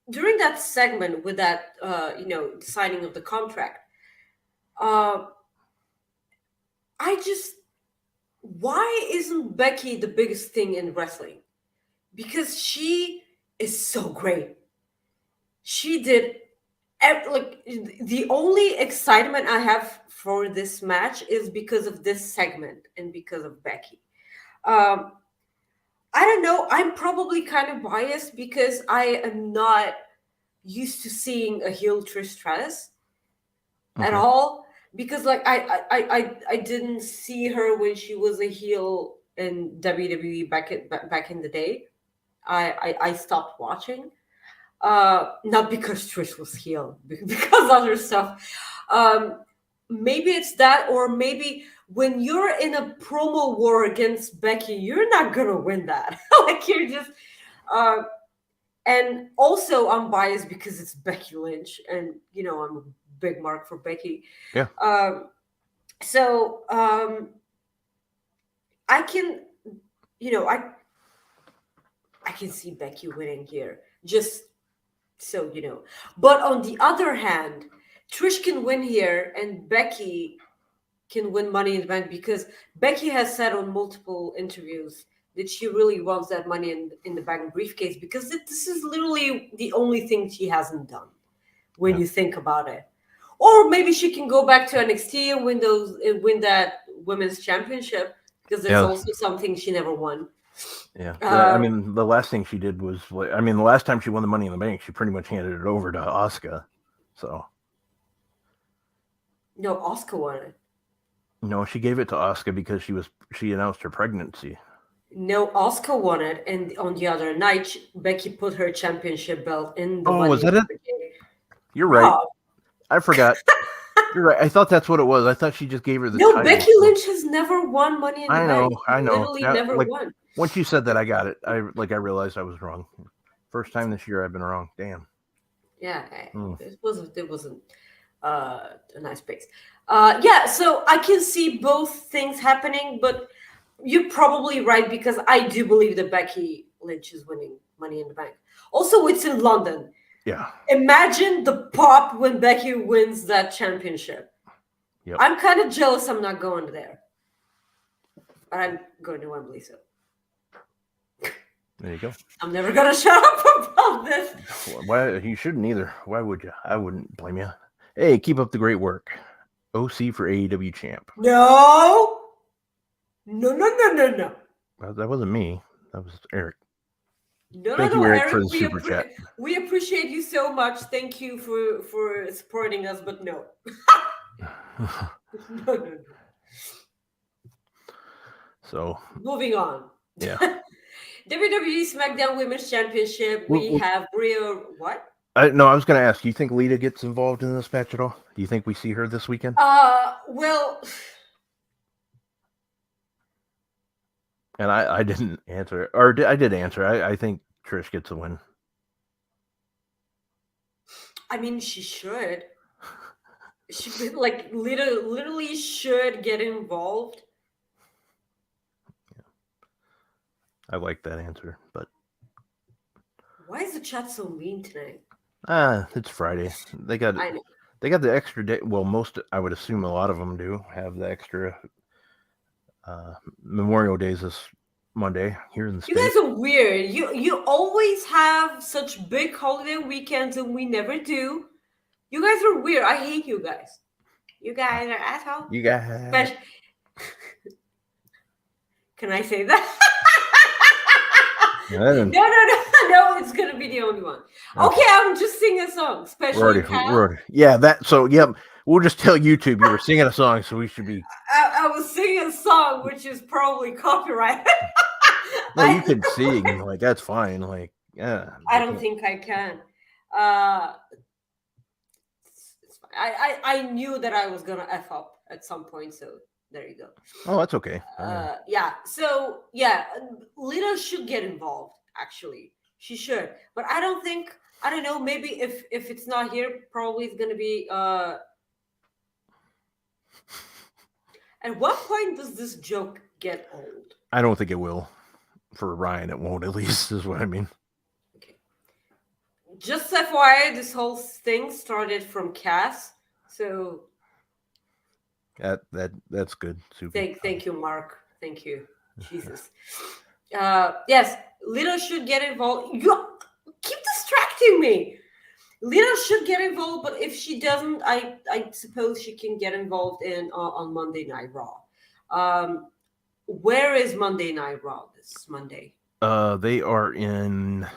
During that segment with that signing of the contract, why isn't Becky the biggest thing in wrestling? Because she is so great. She did the only excitement I have for this match is because of this segment and because of Becky. I don't know. I'm probably kind of biased because I am not used to seeing a heel Trish Stratus at all. Because I didn't see her when she was a heel in WWE back in the day. I stopped watching. Not because Trish was heel, because other stuff. Maybe it's that, or maybe when you're in a promo war against Becky, you're not gonna win that. Like you're just. And also, I'm biased because it's Becky Lynch, and I'm a big mark for Becky. Yeah. So I can, I can see Becky winning here. Just so you know. But on the other hand, Trish can win here, and Becky can win Money in the Bank because Becky has said on multiple interviews that she really wants that Money in the Bank briefcase because this is literally the only thing she hasn't done when you think about it. Or maybe she can go back to NXT and win that women's championship because it's also something she never won. Yeah, I mean, the last thing she did was, the last time she won the Money in the Bank, she pretty much handed it over to Asuka. So. No, Asuka won it. No, she gave it to Asuka because she announced her pregnancy. No, Asuka won it, and on the other night, Becky put her championship belt in the. Oh, was that it? You're right. Oh. I forgot. You're right. I thought that's what it was. I thought she just gave her the No, title. Becky Lynch has never won Money in the Bank. I know. Literally never won. Once you said that, I got it. I realized I was wrong. First time this year I've been wrong. Damn. Yeah, it wasn't a nice pace. So I can see both things happening, but you're probably right because I do believe that Becky Lynch is winning Money in the Bank. Also, it's in London. Yeah. Imagine the pop when Becky wins that championship. Yep. I'm kind of jealous I'm not going there. But I'm going to Wembley, so. There you go. I'm never going to shut up about this. Why? You shouldn't either. Why would you? I wouldn't blame you. Hey, keep up the great work. OC for AEW champ. No. Well, that wasn't me. That was Eric. Thank you, Eric, for the super chat. We appreciate you so much. Thank you for supporting us, but no. No. So. Moving on. Yeah. WWE SmackDown Women's Championship. We have Bria. What? No, I was going to ask. Do you think Lita gets involved in this match at all? Do you think we see her this weekend? Well. And I didn't answer, or I did answer. I think Trish gets a win. I mean, she should. She literally should get involved. Yeah. I like that answer, but why is the chat so mean tonight? It's Friday. They got the extra day. Well, I would assume a lot of them do have the extra. Memorial Days this Monday here in the States. You guys are weird. You always have such big holiday weekends and we never do. You guys are weird. I hate you guys. You guys are assholes. You guys. Can I say that? No, it's gonna be the only one. Okay, I'm just singing a song. We'll just tell YouTube you were singing a song, so we should be. I was singing a song, which is probably copyrighted. No, you can sing. That's fine. Yeah. I don't think I can. It's fine. I knew that I was gonna F up at some point, so there you go. Oh, that's okay. Yeah. So yeah, Lita should get involved. Actually, she should. But I don't know. Maybe if it's not here, probably it's gonna be. At what point does this joke get old? I don't think it will. For Ryan, it won't, at least, is what I mean. Okay. Just FYI, this whole thing started from Cass, so... That's good. Super. Thank you, Mark. Thank you. Jesus. Yes, Lita should get involved. You keep distracting me. Lita should get involved, but if she doesn't, I suppose she can get involved on Monday Night Raw. Where is Monday Night Raw this Monday? They are in.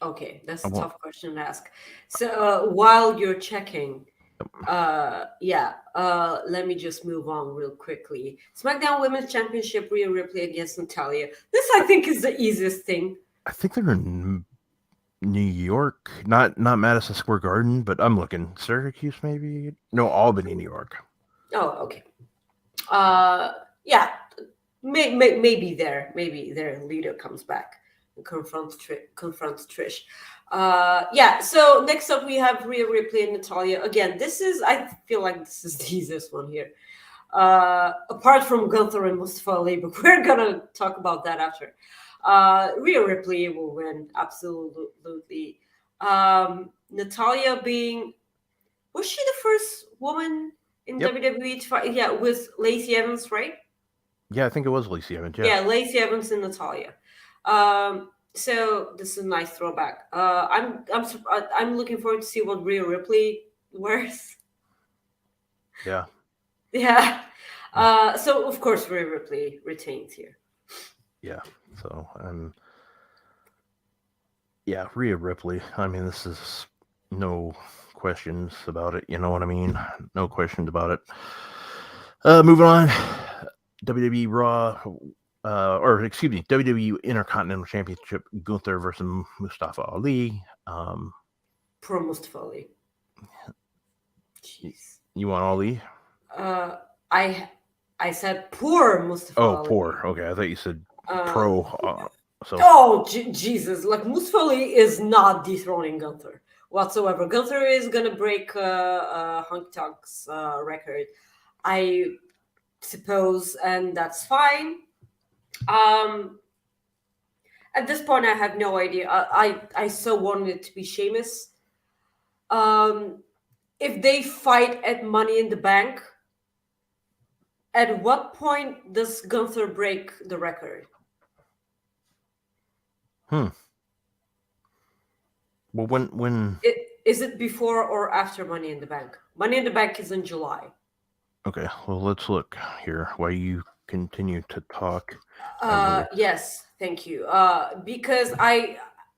Okay, that's a tough question to ask. So while you're checking, Let me just move on real quickly. SmackDown Women's Championship, Rhea Ripley against Natalia. This, I think, is the easiest thing. I think they're in New York, not Madison Square Garden, but I'm looking Syracuse, maybe. No, Albany, New York. Oh, okay. Yeah, maybe there. Maybe their leader comes back and confronts Trish. So next up we have Rhea Ripley and Natalia. Again, I feel like this is the easiest one here. Apart from Gunther and Mustafa Ali, but we're gonna talk about that after. Rhea Ripley will win, absolutely. Natalia was she the first woman in WWE to fight? Yeah, with Lacey Evans, right? Yeah, I think it was Lacey Evans. Yeah, Lacey Evans and Natalia. So this is a nice throwback. I'm looking forward to see what Rhea Ripley wears. Yeah. Yeah. So of course Rhea Ripley retains here. Yeah. So Rhea Ripley. I mean, this is no questions about it. You know what I mean? No questions about it. Moving on. WWE Raw, WWE Intercontinental Championship, Gunther versus Mustafa Ali. Pro Mustafa Ali. Jeez. You want Ali? I said poor Mustafa Ali. Oh, poor. Okay, I thought you said pro. Jesus! Like Mustafa Ali is not dethroning Gunther whatsoever. Gunther is gonna break Honky Tonk's record, I suppose, and that's fine. At this point, I have no idea. I so wanted it to be Sheamus. If they fight at Money in the Bank, at what point does Gunther break the record? Well, when is it before or after Money in the Bank? Money in the Bank is in July. Okay, well, let's look here while you continue to talk. Yes, thank you. Because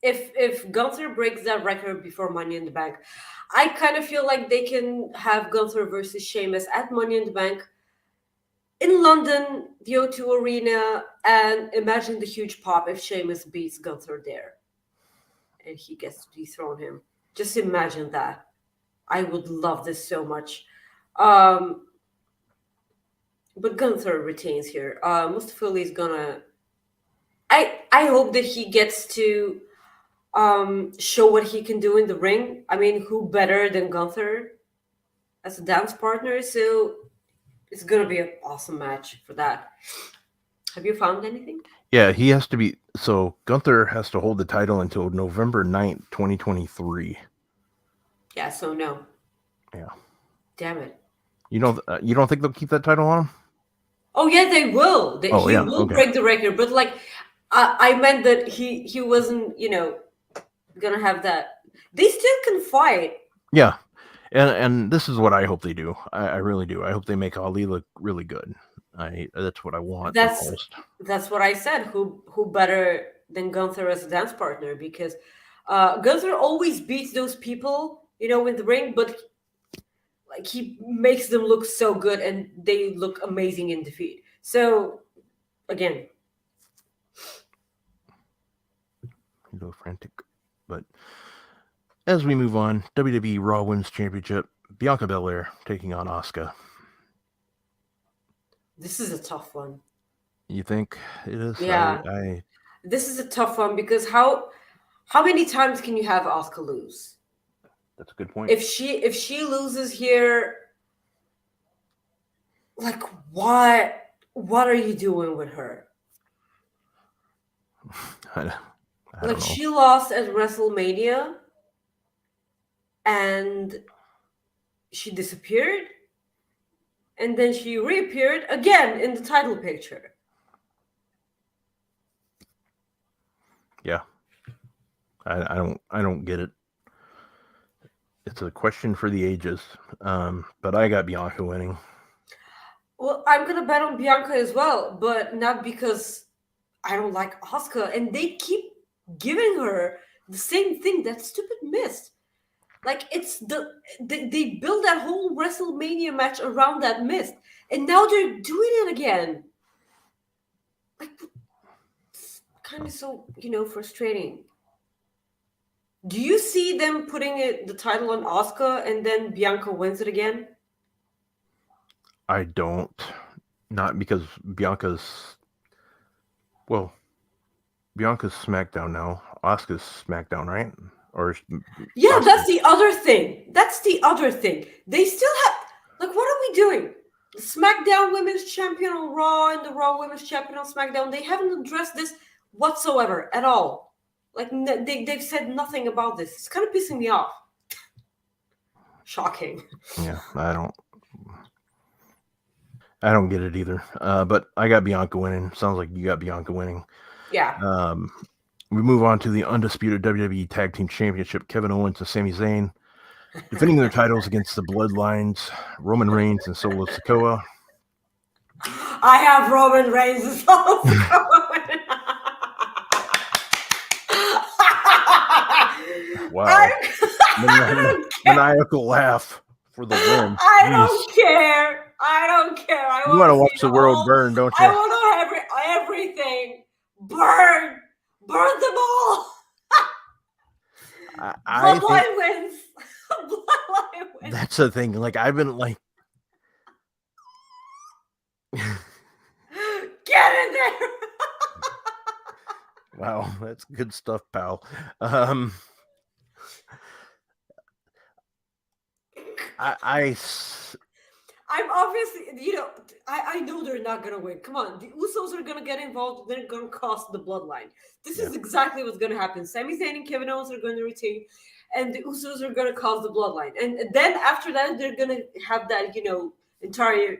if Gunther breaks that record before Money in the Bank, I kind of feel like they can have Gunther versus Sheamus at Money in the Bank in London, the O2 Arena, and imagine the huge pop if Sheamus beats Gunther there and he gets to dethrone him. Just imagine that. I would love this so much. But Gunther retains here. Mustafa Ali is gonna. I hope that he gets to show what he can do in the ring. I mean, who better than Gunther as a dance partner? So it's gonna be an awesome match for that. Have you found anything? Yeah, he has to be. So Gunther has to hold the title until November 9th, 2023. Yeah. So no. Yeah. Damn it. You don't think they'll keep that title on him? Oh yeah, they will. He will break the record, but like, I meant that he wasn't, gonna have that. They still can fight. Yeah, and this is what I hope they do. I really do. I hope they make Ali look really good. That's what I want. That's what I said. Who better than Gunther as a dance partner? Because Gunther always beats those people, in the ring, but like he makes them look so good and they look amazing in defeat. So again, a little frantic. But as we move on, WWE Raw Women's Championship, Bianca Belair taking on Asuka. This is a tough one. You think it is? Yeah. This is a tough one because how many times can you have Asuka lose? That's a good point. If she loses here, like what are you doing with her? I don't know. She lost at WrestleMania and she disappeared and then she reappeared again in the title picture. Yeah. I don't get it. It's a question for the ages. But I got Bianca winning. Well, I'm gonna bet on Bianca as well, but not because I don't like Asuka, and they keep giving her the same thing that stupid mist. Like they built that whole WrestleMania match around that mist, and now they're doing it again. Like, it's kind of so frustrating. Do you see them putting the title on Asuka and then Bianca wins it again? I don't. Not because Bianca's SmackDown now. Asuka's SmackDown, right? Or Yeah, Asuka. that's the other thing. They still have, like, what are we doing? The SmackDown Women's Champion on Raw and the Raw Women's Champion on SmackDown. They haven't addressed this whatsoever at all. Like, they've said nothing about this. It's kind of pissing me off. Shocking. Yeah, I don't get it either. But I got Bianca winning. Sounds like you got Bianca winning. Yeah. We move on to the undisputed WWE Tag Team Championship. Kevin Owens and Sami Zayn defending their titles against the Bloodlines, Roman Reigns and Solo Sikoa. I have Roman Reigns and Solo Sikoa. Wow. Maniacal laugh for the win. I don't care. You want to watch the world burn, don't you? I want to everything burn. Burn them all. Bloodline wins. Bloodline wins. That's the thing. Like, I've been like, get in there. Wow, that's good stuff, pal. I'm obviously, I know they're not going to win. Come on. The Usos are going to get involved. They're going to cost the Bloodline. This is exactly what's going to happen. Sami Zayn and Kevin Owens are going to retain, and the Usos are going to cause the Bloodline. And then after that, they're going to have that, entire,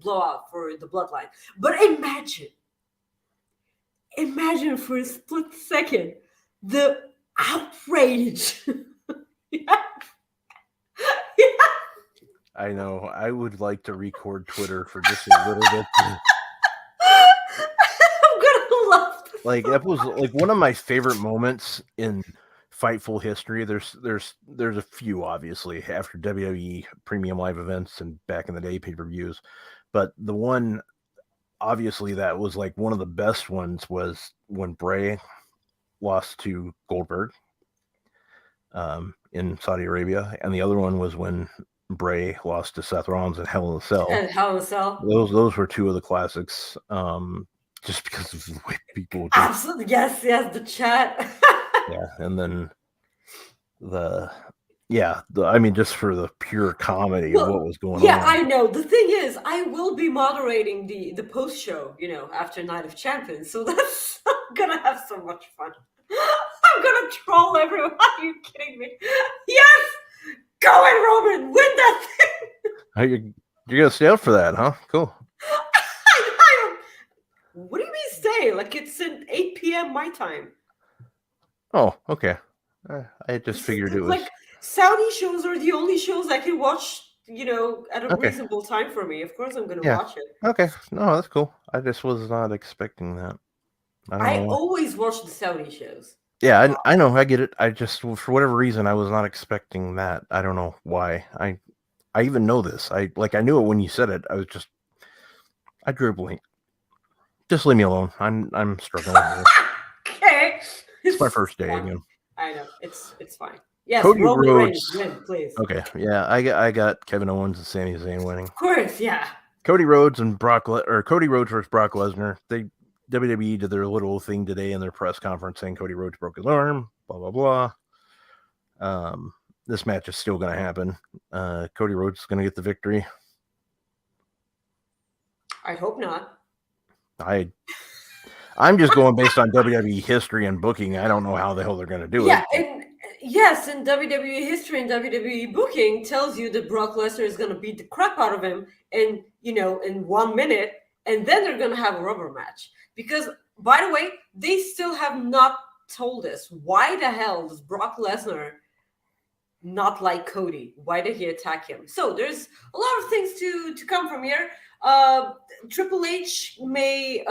blowout for the Bloodline. But imagine for a split second the outrage. Yeah. I know. I would like to record Twitter for just a little bit. I'm gonna love this. Like, that was like one of my favorite moments in Fightful history. There's a few, obviously, after WWE premium live events and back in the day pay-per-views, but the one obviously that was like one of the best ones was when Bray lost to Goldberg in Saudi Arabia, and the other one was when Bray lost to Seth Rollins at Hell in a Cell. And Hell in a Cell. Those were two of the classics. Just because of the way people. Absolutely, yes, the chat. Yeah, and then just for the pure comedy of what was going on. Yeah, I know. The thing is, I will be moderating the post show, after Night of Champions. So that's I'm gonna have so much fun. I'm gonna troll everyone. Are you kidding me? Yes! Go in, Roman! Win that thing! You're gonna stay up for that, huh? Cool. I don't. What do you mean stay? Like, it's at 8 p.m. my time. Oh, okay. I just figured it was like Saudi shows are the only shows I can watch, at a reasonable time for me. Of course, I'm gonna watch it. Okay, no, that's cool. I just was not expecting that. I always watch the Saudi shows. Yeah, I know. I get it. I just, for whatever reason, I was not expecting that. I don't know why. I even know this. I knew it when you said it. I drew a blank. Just leave me alone. I'm struggling with this. Okay. It's my first day again. I know. It's fine. Yes, Cody Roman Rhodes. Reigns, win, please. Okay, yeah, I got Kevin Owens and Sami Zayn winning. Of course, yeah. Cody Rhodes versus Brock Lesnar. WWE did their little thing today in their press conference saying Cody Rhodes broke his arm, blah, blah, blah. This match is still going to happen. Cody Rhodes is going to get the victory. I hope not. I'm just going based on WWE history and booking. I don't know how the hell they're going to do it. Yeah, and yes, and WWE history and WWE booking tells you that Brock Lesnar is going to beat the crap out of him in 1 minute, and then they're going to have a rubber match. Because, by the way, they still have not told us why the hell does Brock Lesnar not like Cody? Why did he attack him? So there's a lot of things to come from here. Triple H may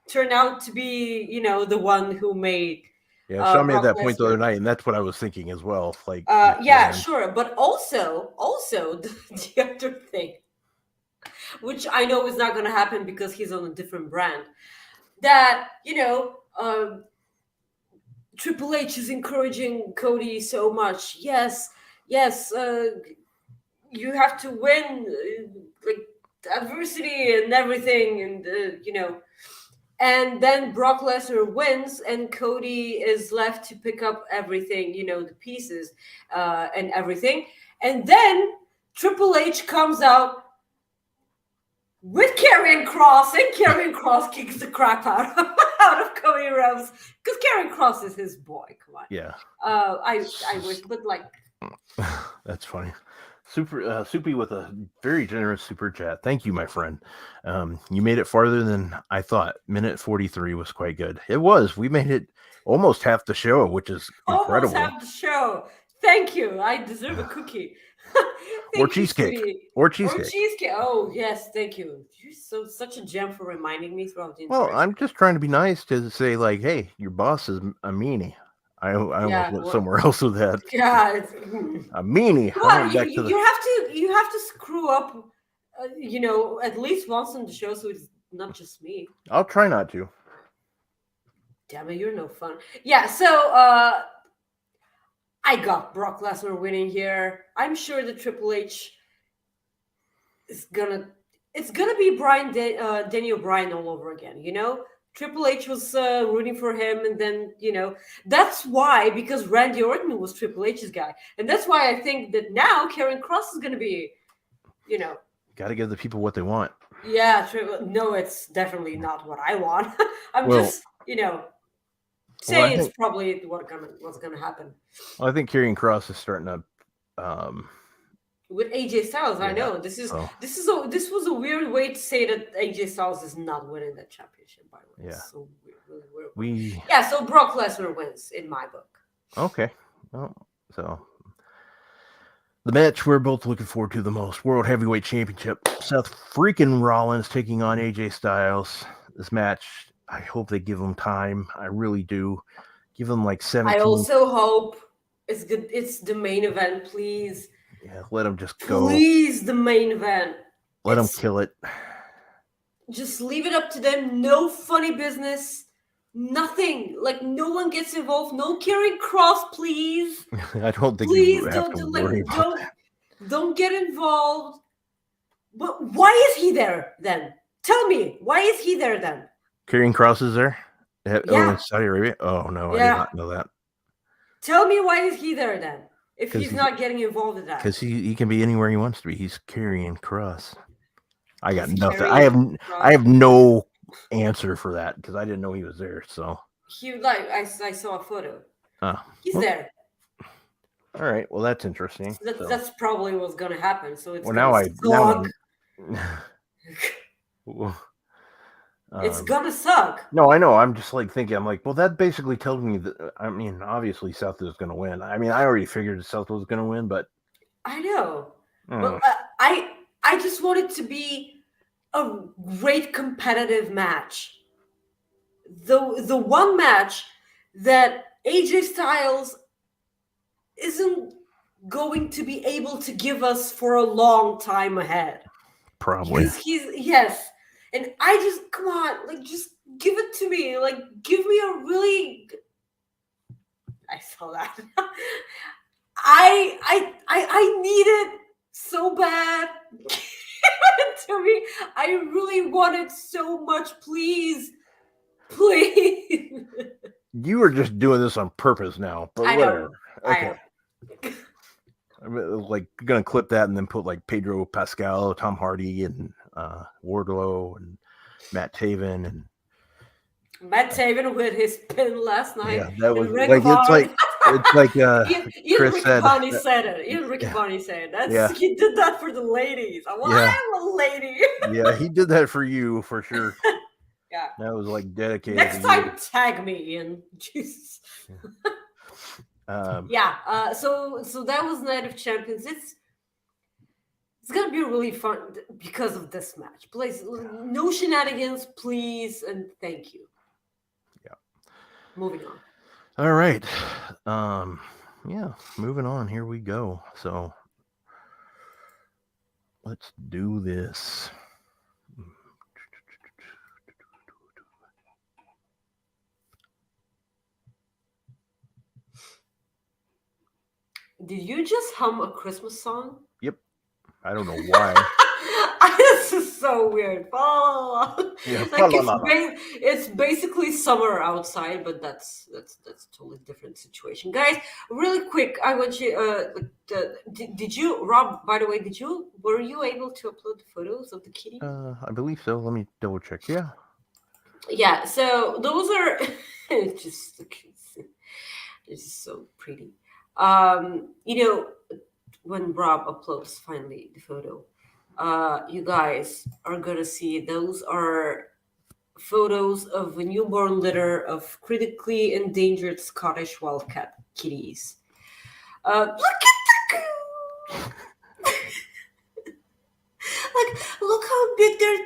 turn out to be, the one who may Yeah, Sean made Brock that point the other Lesnar. night, and that's what I was thinking as well. Like, Yeah, sure, but also the other thing, which I know is not going to happen because he's on a different brand, that Triple H is encouraging Cody so much. Yes, you have to win, like adversity and everything, and and then Brock Lesnar wins, and Cody is left to pick up everything, the pieces and everything, and then Triple H comes out with Karrion Kross, and Karrion Kross kicks the crap out of Cody Rhodes because Karrion Kross is his boy. Come on. Yeah. I wish, but like. That's funny. Soupy with a very generous super chat. Thank you, my friend. You made it farther than I thought. Minute 43 was quite good. It was. We made it almost half the show, which is incredible. Almost half the show. Thank you. I deserve a cookie. Or cheesecake. Or cheesecake. Oh, yes. Thank you. You're such a gem for reminding me throughout the Well, entire I'm just trying to be nice to say, like, hey, your boss is a meanie. I almost went somewhere else with that. Yeah, a meanie. Well, you have to screw up, at least once on the show, so it's not just me. I'll try not to. Damn it, you're no fun. Yeah, so I got Brock Lesnar winning here. I'm sure that Triple H is gonna be Daniel Bryan all over again. Triple H was rooting for him, and then, that's why, because Randy Orton was Triple H's guy. And that's why I think that now Karrion Kross is going to be, Got to give the people what they want. Yeah, no, it's definitely not what I want. I'm just, saying it's probably what's going to happen. Well, I think Karrion Kross is starting to... with AJ Styles, I know this was a weird way to say that AJ Styles is not winning that championship. By the way, yeah. So weird. So Brock Lesnar wins in my book. Okay, well, so the match we're both looking forward to the most: World Heavyweight Championship. Seth freaking Rollins taking on AJ Styles. This match, I hope they give him time. I really do. Give him like 17. I also hope it's good. It's the main event, please. Yeah, let him just go. Please, the main event. Let him kill it. Just leave it up to them. No funny business. Nothing. Like, no one gets involved. No Karrion Kross, please. I don't think you have to worry about that. Don't get involved. But why is he there then? Tell me. Why is he there then? Karrion Kross is there? Yeah. Oh, in Saudi Arabia? Oh, no. Yeah. I did not know that. Tell me, why is he there then? If he's not getting involved in that. Because he can be anywhere he wants to be. He's Karrion Kross. I got nothing. I have no answer for that because I didn't know he was there. So I saw a photo. He's there. All right. Well, that's interesting. That's probably what's gonna happen. So it's it's gonna suck. No, I know. I'm just like thinking. I'm like, well, that basically tells me that. I mean, obviously, Seth is gonna win. I mean, I already figured Seth was gonna win, but I know. Well, I just want it to be a great competitive match. The one match that AJ Styles isn't going to be able to give us for a long time ahead. Probably. Yes. And I just, come on, like, just give it to me. Like, give me a really... I saw that. I need it so bad. Give it to me. I really want it so much. Please. Please. You were just doing this on purpose now. But whatever. Okay. I'm like going to clip that and then put like Pedro Pascal, Tom Hardy, and Wardlow, and Matt Taven, and Matt Taven with his pin last night. Yeah, that was like it's like Ian Riccaboni said it. Ian Riccaboni said it. He did that for the ladies. I'm a lady. Yeah, he did that for you for sure. Yeah, that was like dedicated. Next time, tag me, Ian. Jesus. So that was Night of Champions. It's gonna be really fun because of this match. Please, no shenanigans, please, and thank you. Yeah. Moving on. All right. Yeah, moving on. Here we go. So let's do this. Did you just hum a Christmas song? Yep. I don't know why. This is so weird. Yeah, Like it's basically summer outside, but that's a totally different situation. Guys, really quick, I want you did you, Rob, by the way, were you able to upload the photos of the kitty? I believe so. Let me double check. Yeah. Yeah, so those are it's just so pretty. When Rob uploads finally the photo, you guys are gonna see those are photos of a newborn litter of critically endangered Scottish wildcat kitties. Look at the like, look how big their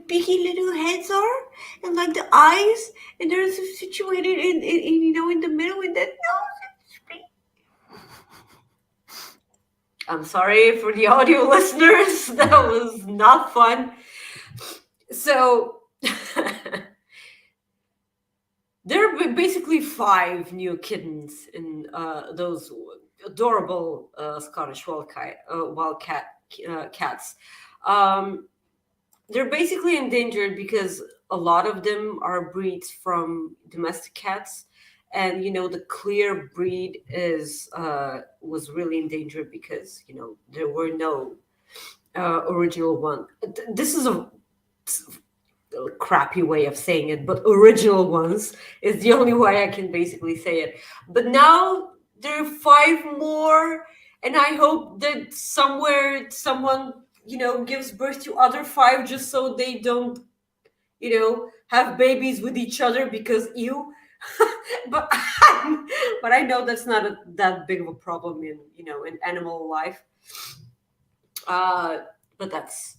biggy little heads are, and like the eyes, and they're situated in in the middle with that nose. I'm sorry for the audio listeners. That was not fun. So there are basically 5 new kittens in those adorable Scottish wildcat cats. They're basically endangered because a lot of them are breeds from domestic cats, and the clear breed was really endangered because there were no original one. This is a crappy way of saying it, but original ones is the only way I can basically say it. But now there are 5 more, and I hope that somewhere someone gives birth to other 5 just so they don't have babies with each other, because ew. but but I know that's not that big of a problem in in animal life. But that's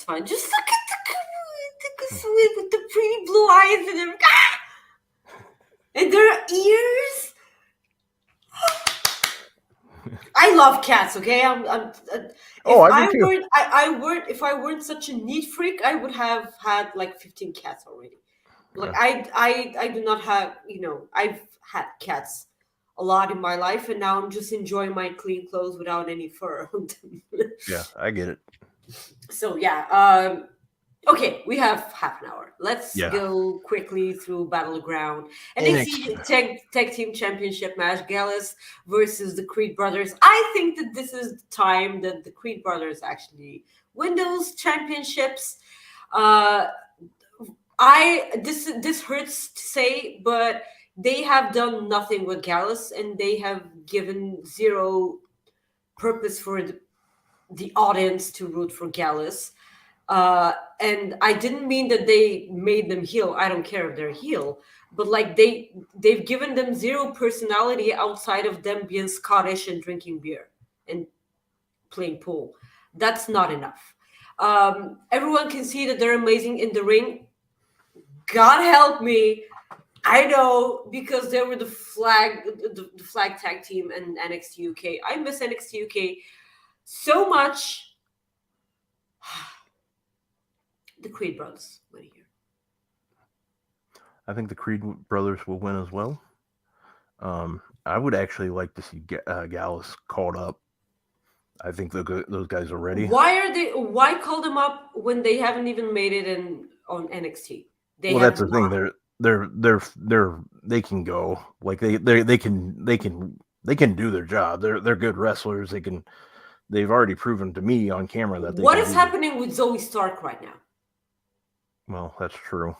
fine. Just look at the sweet with the pretty blue eyes and their ears. I love cats. Okay, if I weren't such a neat freak, I would have had like 15 cats already. Like I do not have, I've had cats a lot in my life, and now I'm just enjoying my clean clothes without any fur on them. Yeah, I get it. So yeah, okay, we have half an hour. Let's go quickly through Battleground. NXT Tag Team Championship match, Gallus versus the Creed Brothers. I think that this is the time that the Creed Brothers actually win those championships. This hurts to say, but they have done nothing with Gallus, and they have given zero purpose for the audience to root for Gallus. And I didn't mean that they made them heel. I don't care if they're heel, but like they've given them zero personality outside of them being Scottish and drinking beer and playing pool. That's not enough. Everyone can see that they're amazing in the ring. God help me, I know, because they were the flag tag team in NXT UK. I miss NXT UK so much. The Creed Brothers win here. I think the Creed Brothers will win as well. I would actually like to see Gallus called up. I think those guys are ready. Why call them up when they haven't even made it on NXT? That's the thing. They can go. Like they can do their job. They're good wrestlers. They've already proven to me on camera that they. What is happening with Zoe Stark right now? Well, that's true.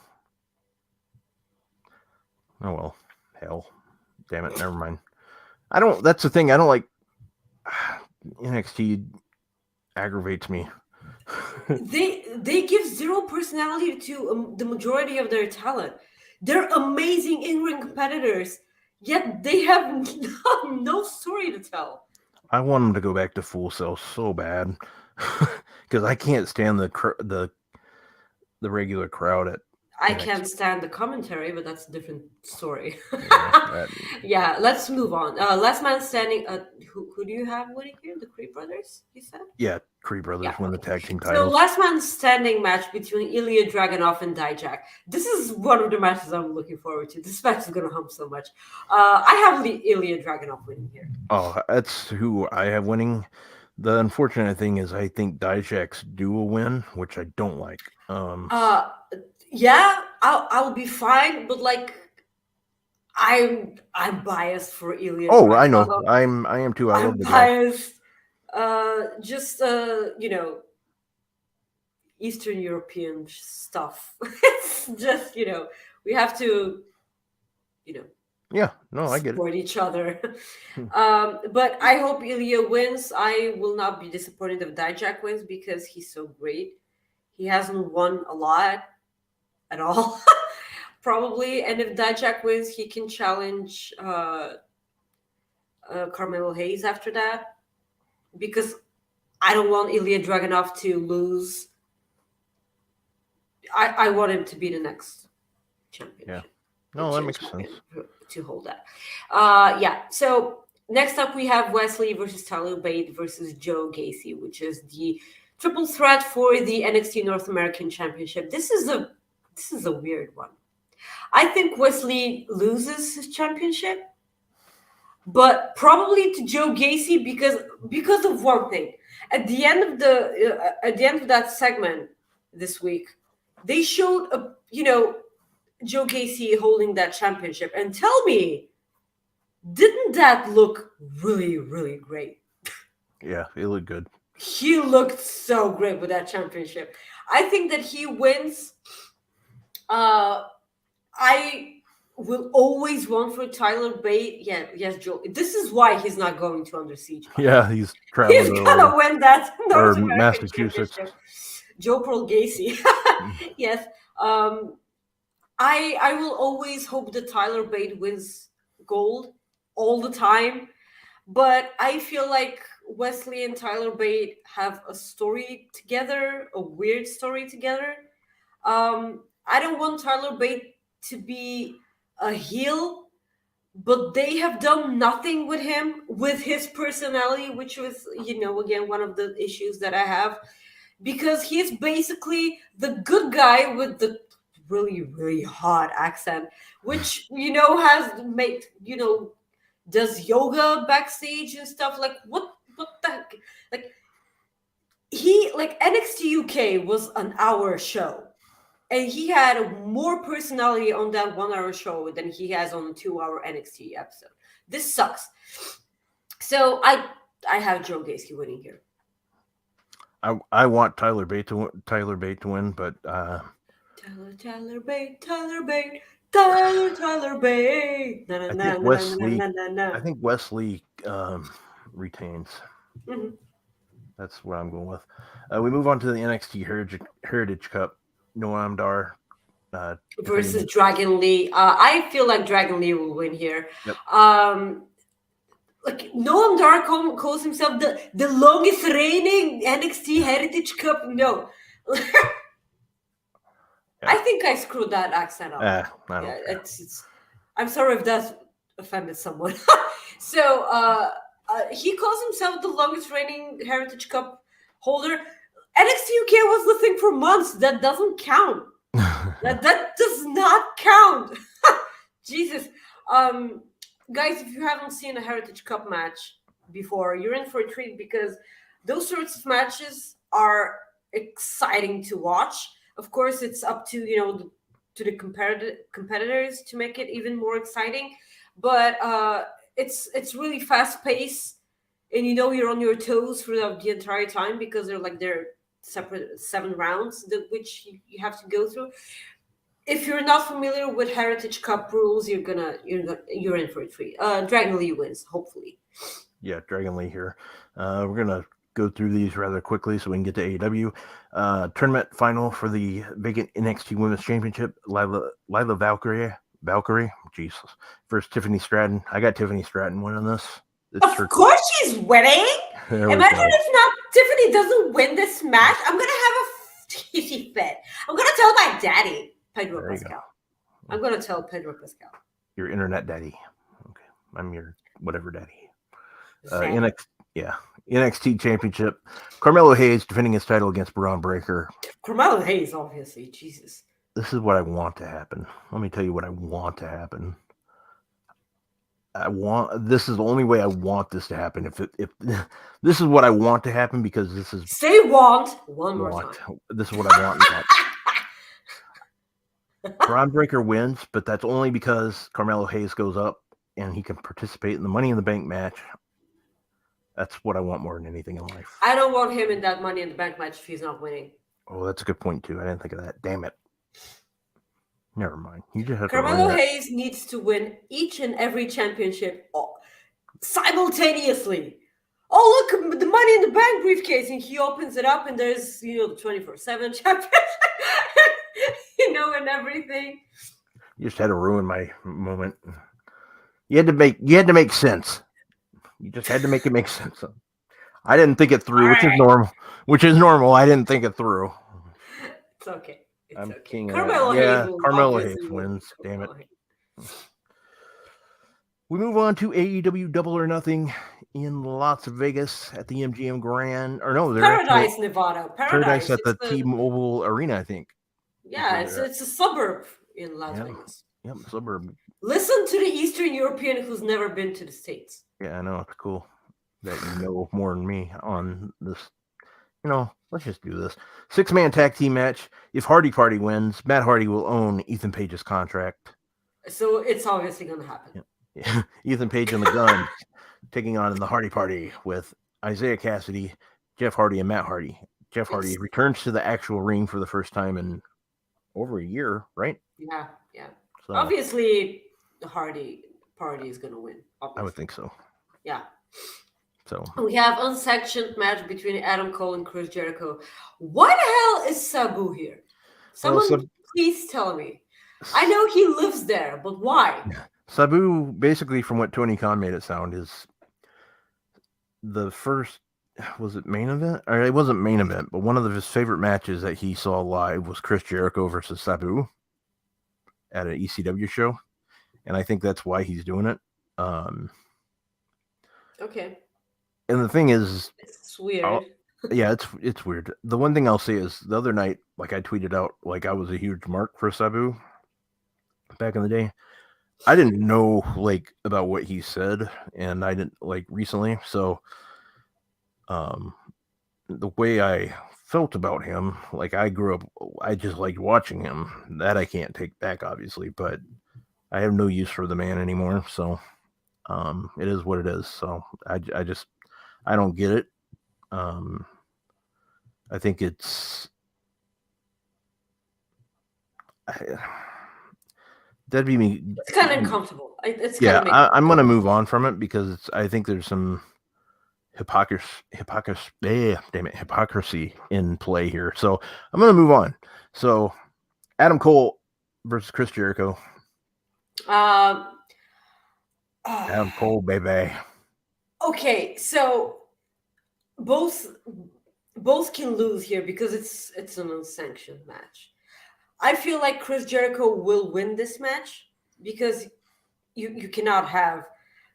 Oh well, hell, damn it, never mind. That's the thing. I don't like NXT. Aggravates me. They give zero personality to the majority of their talent. They're amazing in-ring competitors, yet they have no story to tell. I want them to go back to Full Sail so bad, because I can't stand the regular crowd at I can't stand the commentary, but that's a different story. Yeah, Yeah, let's move on. Last man standing. Who do you have winning here? The Creed brothers, you said? yeah, Creed brothers Yeah, win the okay. tag team So titles. last man standing match between Ilya Dragunov and Dijak. This is one of the matches I'm looking forward to. This match is gonna hump so much. I have Ilya Dragunov winning here. Oh, that's who I have winning. The unfortunate thing is I think Dijak's due a win, which I don't like. Yeah, I'll be fine, but like I'm biased for Ilya. Oh, I know. I am too. I love I'm the guy. biased. Just you know, Eastern European stuff. It's just, you know, we have to, you know, Yeah, no, I get it. support each other. But I hope Ilya wins. I will not be disappointed if Dijak wins because he's so great. He hasn't won a lot at all, probably. And if Dijak wins, he can challenge Carmelo Hayes after that. Because I don't want Ilya Dragunov to lose. I want him to be the next champion. Yeah. No, that makes sense. To hold that. Yeah. So next up we have Wesley versus Tyler Bate versus Joe Gacy, which is the triple threat for the NXT North American Championship. This is a weird one. I think Wesley loses his championship, but probably to Joe Gacy because of one thing. At the end of that segment this week, they showed Joe Gacy holding that championship, and tell me, didn't that look really, really great? Yeah, it looked good. He looked so great with that championship. I think that he wins. I will always want for Tyler Bate. Yeah, yes, Joe. This is why he's not going to Under Siege. Yeah, he's traveling. He's gonna win that North or American Massachusetts. Championship. Joe Pearl Gacy. Yes. I will always hope that Tyler Bate wins gold all the time, but I feel like Wesley and Tyler Bate have a story together, a weird story together. I don't want Tyler Bate to be a heel, but they have done nothing with him, with his personality, which was, again, one of the issues that I have, because he's basically the good guy with the really, really hot accent, which, has made, does yoga backstage and stuff. Like, what the heck? Like, NXT UK was an hour show. And he had more personality on that 1 hour show than he has on a 2 hour NXT episode. This sucks. So I have Joe Gacy winning here. I want Tyler Bate to win, but Tyler Bate. I think Wesley retains. Mm-hmm. That's what I'm going with. We move on to the NXT Heritage Cup. Noam Dar versus Dragon Lee. I feel like Dragon Lee will win here. Yep. Like Noam Dar calls himself the longest reigning NXT Heritage Cup. No. Yeah. I think I screwed that accent up. It's I'm sorry if that's offended someone. So he calls himself the longest reigning Heritage Cup holder. NXT UK was the thing for months. That doesn't count. that does not count. Jesus. Guys, if you haven't seen a Heritage Cup match before, you're in for a treat, because those sorts of matches are exciting to watch. Of course, it's up to the competitors to make it even more exciting. But it's really fast paced, and you're on your toes throughout the entire time, because they're separate 7 rounds which you have to go through. If you're not familiar with Heritage Cup rules, you're in for a treat. Dragon Lee wins, hopefully. Yeah, Dragon Lee here. We're gonna go through these rather quickly so we can get to AEW. Tournament final for the vacant NXT Women's Championship. Lila Valkyrie, Jesus, versus Tiffany Stratton. I got Tiffany Stratton winning this. Of course she's winning. Imagine if not Tiffany doesn't win this match. I'm gonna have a tizzy fit. I'm gonna tell my daddy. Pedro There you go. Pascal. I'm going to tell Pedro Pascal. Your internet daddy. Okay. I'm your whatever daddy. Sad. NXT Championship. Carmelo Hayes defending his title against Braun Breaker. Carmelo Hayes, obviously. Jesus. This is what I want to happen. Let me tell you what I want to happen. This is the only way I want this to happen. If this is what I want to happen, because this is Say want one more time. This is what I want. Braun Breaker wins, but that's only because Carmelo Hayes goes up and he can participate in the Money in the Bank match. That's what I want more than anything in life. I don't want him in that Money in the Bank match if he's not winning. Oh, that's a good point too. I didn't think of that. Damn it. Never mind. You just have Carmelo Hayes needs to win each and every championship simultaneously. Oh, look, the Money in the Bank briefcase, and he opens it up, and there's the 24/7 championship, and everything. You just had to ruin my moment. You had to make sense. You just had to make it make sense. I didn't think it through, which is normal. Which is normal. I didn't think it through. It's okay. I'm okay. king of Carmelo that. Hayes Carmelo Hayes wins. Damn it. We move on to AEW Double or Nothing in Las Vegas at the MGM Grand. Or no, they're Paradise, Nevada. Paradise at the T-Mobile Arena, I think. Yeah, it's a suburb in Las Vegas. Yep, suburb. Listen to the Eastern European who's never been to the States. Yeah, I know. It's cool that you know more than me on this. Let's just do this. 6-man tag team match. If Hardy Party wins, Matt Hardy will own Ethan Page's contract. So it's obviously going to happen. Yeah. Ethan Page and the Gun taking on in the Hardy Party with Isaiah Cassidy, Jeff Hardy, and Matt Hardy. Jeff Hardy returns to the actual ring for the first time in over a year, right? Yeah. So, obviously, the Hardy Party is going to win. Obviously. I would think so. Yeah. So we have unsanctioned match between Adam Cole and Chris Jericho. Why the hell is Sabu here? Someone please tell me. I know he lives there, but why? Sabu, basically, from what Tony Khan made it sound, is the first. Was it main event? Or it wasn't main event, but one of his favorite matches that he saw live was Chris Jericho versus Sabu at an ECW show, and I think that's why he's doing it. Okay. And the thing is, it's weird. It's weird. The one thing I'll say is the other night, like I tweeted out, like I was a huge mark for Sabu back in the day. I didn't know like about what he said, and I didn't like recently. So, the way I felt about him, like I grew up, I just liked watching him. That I can't take back, obviously, but I have no use for the man anymore. So, it is what it is. So I don't get it. I think it's that'd be me. It's kind of uncomfortable. I'm going to move on from it because I think there's some hypocrisy in play here. So I'm going to move on. So Adam Cole versus Chris Jericho. Adam Cole, baby. Okay, so both can lose here because it's an unsanctioned match. I feel like Chris Jericho will win this match because you cannot have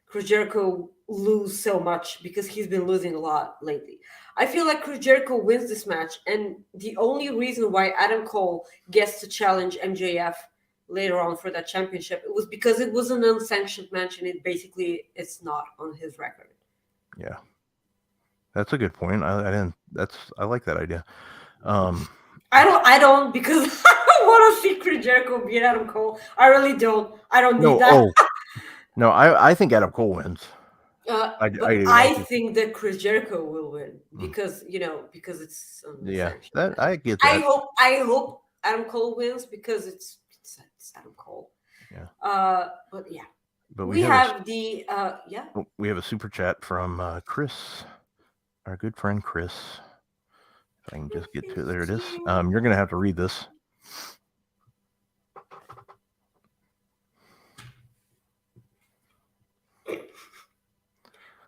Chris Jericho lose so much because he's been losing a lot lately. I feel like Chris Jericho wins this match, and the only reason why Adam Cole gets to challenge MJF later on for that championship, it was because it was an unsanctioned match, and it's not on his record. Yeah, that's a good point. I like that idea. I don't because I don't want to see Chris Jericho beat Adam Cole. I really don't. I don't need that. No, I think Adam Cole wins. I think that Chris Jericho will win because it's that I get that. I hope Adam Cole wins because it's Adam Cole. Yeah. But yeah. But we have we have a super chat from Chris, our good friend Chris. If I can just get to it. There it is. You're gonna have to read this.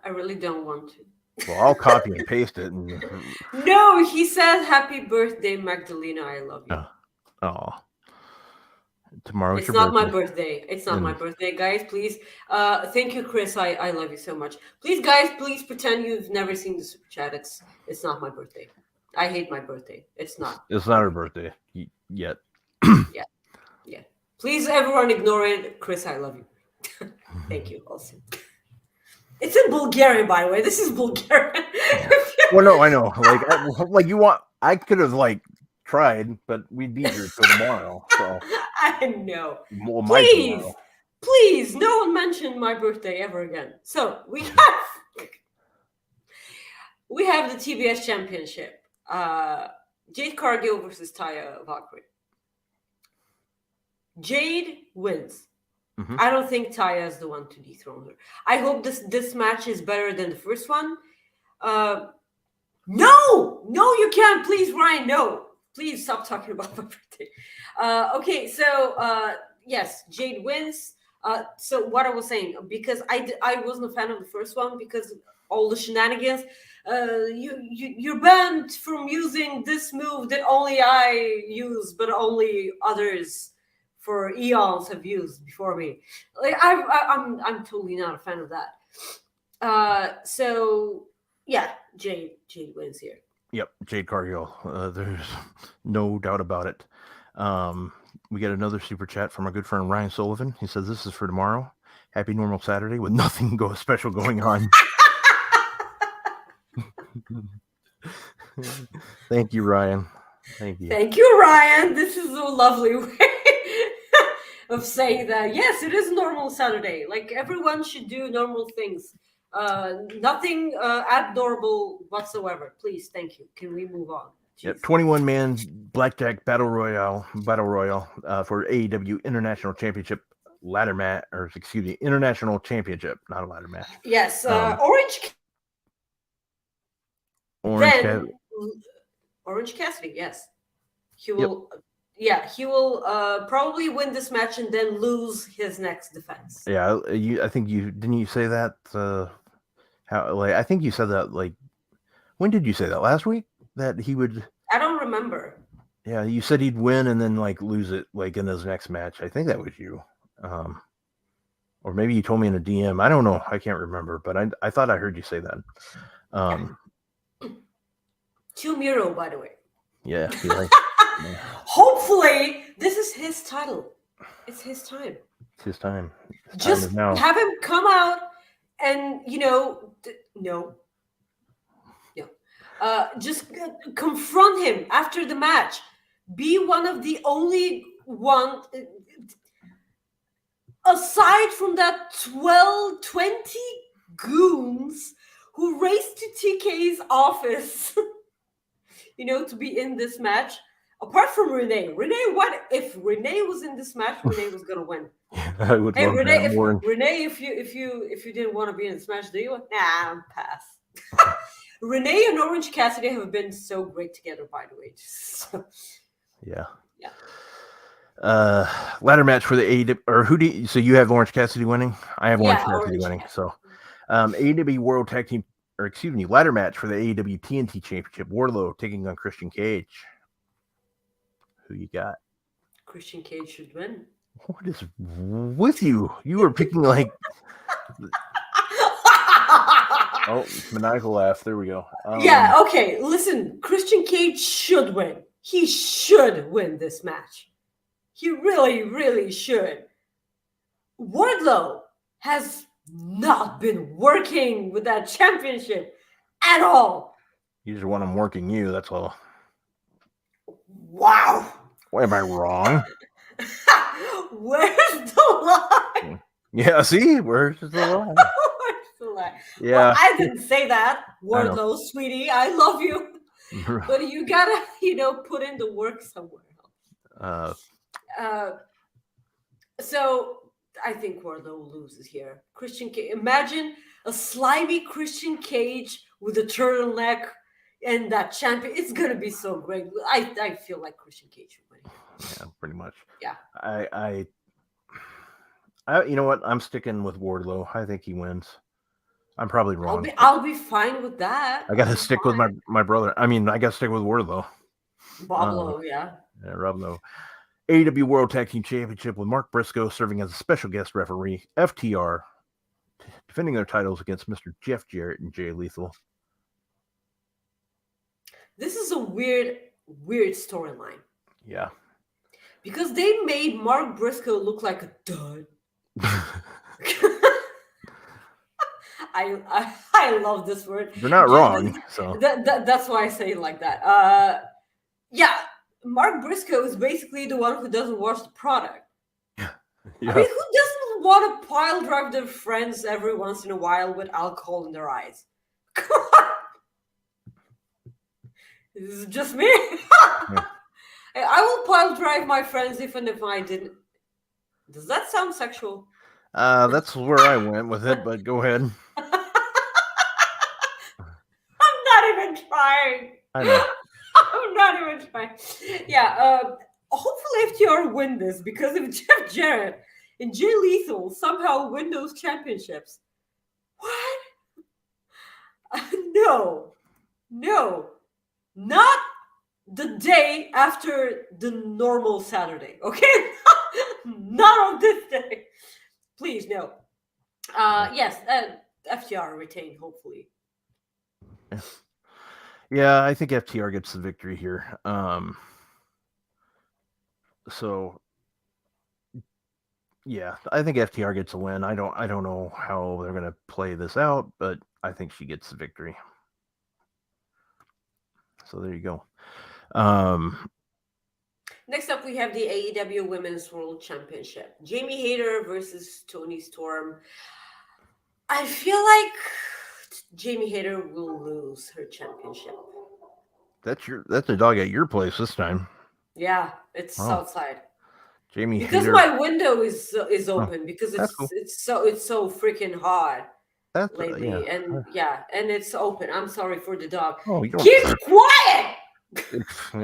I really don't want to. Well, I'll copy and paste it. No, he said, "Happy birthday, Magdalena. I love you." Oh. Tomorrow's It's your not birthday. my birthday. It's not my And- birthday, guys. Please. Thank you, Chris. I love you so much. Please, guys, please pretend you've never seen the super chat. It's not my birthday. I hate my birthday. It's not. It's not her birthday yet. Yeah. Please, everyone, ignore it. Chris, I love you. Thank you. Also, it's in Bulgarian, by the way. This is Bulgarian. Well, no, I know. Like you want. I could have like tried, but we need her till tomorrow. So I know. well, Please, no one mentioned my birthday ever again. So we have the TBS Championship. Jade Cargill versus Taya Valkyrie. Jade wins. Mhm. I don't think Taya is the one to dethrone her. I hope this match is better than the first one. No, you can't. Please, Ryan, no. Please stop talking about my birthday. Okay, so yes, Jade wins. So what I was saying, because I wasn't a fan of the first one because all the shenanigans. You're banned from using this move that only I use, but only others for eons have used before me. Like I'm totally not a fan of that. So yeah, Jade wins here. Yep, Jade Cargill. There's no doubt about it. We get another super chat from our good friend Ryan Sullivan. He says this is for tomorrow. Happy normal Saturday with nothing special going on. Thank you, Ryan. Thank you. Thank you, Ryan. This is a lovely way of saying that. Yes, it is normal Saturday. Like everyone should do normal things. Nothing abnormal whatsoever. Please, thank you. Can we move on? Yep, 21-man blackjack battle royale for AEW International Championship ladder match, or excuse me, International Championship, not a ladder match. Yes, Orange Cassidy. Yes, he will. Yep. Yeah, he will probably win this match and then lose his next defense. Yeah, I think you didn't you say that? I think you said that. Like, when did you say that? Last week that he would. I don't remember. Yeah, you said he'd win and then like lose it like in his next match. I think that was you. Or maybe you told me in a DM. I don't know. I can't remember, but I thought I heard you say that. To Miro, by the way. Yeah. Yeah. Hopefully, this is his title. It's his time. It's his time. Just have him come out and, just confront him after the match. Be one of the only one, aside from that 20 goons who raced to TK's office, to be in this match. Apart from Renee, what if Renee was in this match? Renee was gonna win. I would love Renee, that more. Renee, if you didn't want to be in this match, do you? Nah, pass. Renee and Orange Cassidy have been so great together, by the way. Yeah. Yeah. Ladder match for the AEW, or who do you, so you have Orange Cassidy winning? I have Orange Cassidy winning. So, AEW World Tag Team, or excuse me, ladder match for the AEW TNT Championship. Wardlow taking on Christian Cage. Who you got? Christian Cage should win. What is with you? You were picking like. Oh, maniacal laugh. There we go. Yeah, okay. Listen, Christian Cage should win. He should win this match. He really, really should. Wardlow has not been working with that championship at all. You just want him working you. That's all. Wow. Why am I wrong? Where's the line? Yeah, see? Where's the line? Where's the line? Yeah. Well, I didn't say that. Wardlow, sweetie, I love you. But you gotta, put in the work somewhere else. So I think Wardlow loses here. Christian Cage. Imagine a slimy Christian Cage with a turtleneck and that champion. It's gonna be so great. I feel like Christian Cage should win. Yeah, pretty much. Yeah. I you know what? I'm sticking with Wardlow. I think he wins. I'm probably wrong. I'll be fine with that. I gotta stick with my brother. I mean, I gotta stick with Wardlow. Bob Lowe, yeah. Yeah, Rob Lowe. AEW World Tag Team Championship with Mark Briscoe serving as a special guest referee. FTR defending their titles against Mr. Jeff Jarrett and Jay Lethal. This is a weird storyline. Yeah. Because they made Mark Briscoe look like a dud. I love this word. They're not wrong. So that's why I say it like that. Yeah, Mark Briscoe is basically the one who doesn't watch the product. Yeah. I mean, who doesn't want to pile drive their friends every once in a while with alcohol in their eyes? Come on. This is just me. Yeah. I will pile drive my friends even if I didn't. Does that sound sexual? That's where I went with it, but go ahead. I'm not even trying. I know. I'm not even trying. Yeah, hopefully FTR win this, because if Jeff Jarrett and Jay Lethal somehow win those championships, what? No, not the day after the normal Saturday, okay? Not on this day. Please, no. Yes, FTR retain, hopefully. Yeah, I think FTR gets the victory here. So yeah, I think FTR gets a win. I don't know how they're gonna play this out, but I think she gets the victory. So there you go. Next up, we have the AEW Women's World Championship. Jamie Hayter versus Toni Storm. I feel like Jamie Hayter will lose her championship. That's a dog at your place this time. Yeah, it's outside. Jamie because Hayter. My window is open because it's so freaking hot lately, and it's open. I'm sorry for the dog. Oh, you don't. Keep quiet.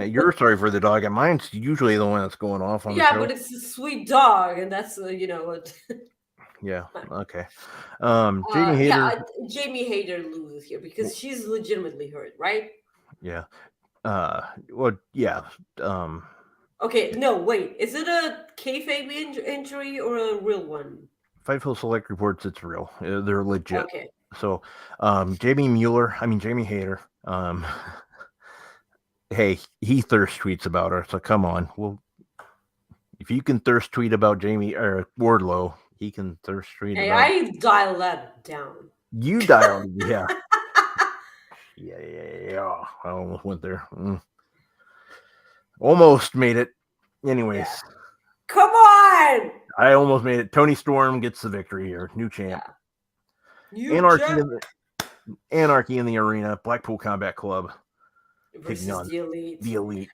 You're sorry for the dog, and mine's usually the one that's going off on the show. But it's a sweet dog, and that's Yeah. Okay. Jamie Hayter. Jamie Hayter loses here because she's legitimately hurt, right? Yeah. Well, yeah. Okay. No, wait. Is it a kayfabe injury or a real one? Fightful Select reports it's real. They're legit. Okay. So, Jamie Hayter. Hey, he thirst tweets about her. So come on. Well, if you can thirst tweet about Jamie or Wardlow, he can thirst tweet about. I dial that down. You dialed, yeah. Yeah. I almost went there. Almost made it. Anyways. Yeah. Come on! I almost made it. Toni Storm gets the victory here. New champ. Yeah. Anarchy in the arena. Blackpool Combat Club. Versus the Elite. The Elite.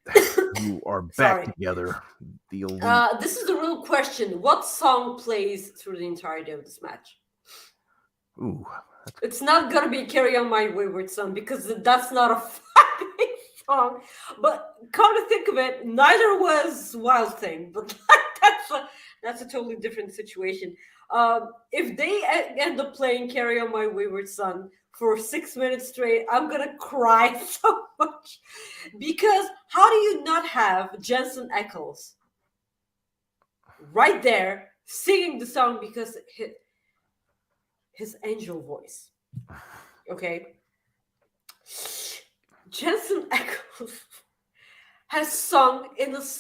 You are back together. The Elite. This is the real question. What song plays through the entirety of this match? Ooh. It's not going to be Carry On My Wayward Son, because that's not a fucking song. But come to think of it, neither was Wild Thing. But that's a totally different situation. If they end up playing Carry On My Wayward Son for 6 minutes straight, I'm gonna cry so much, because how do you not have Jensen Ackles right there singing the song, because his angel voice, okay? Jensen Ackles has sung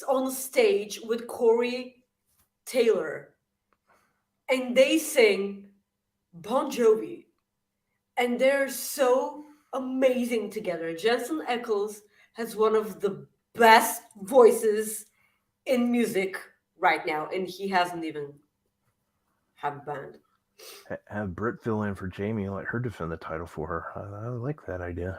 on the stage with Corey Taylor, and they sing Bon Jovi. And they're so amazing together. Jensen Ackles has one of the best voices in music right now, and he hasn't even had a band. Have Britt fill in for Jamie and let her defend the title for her. I like that idea.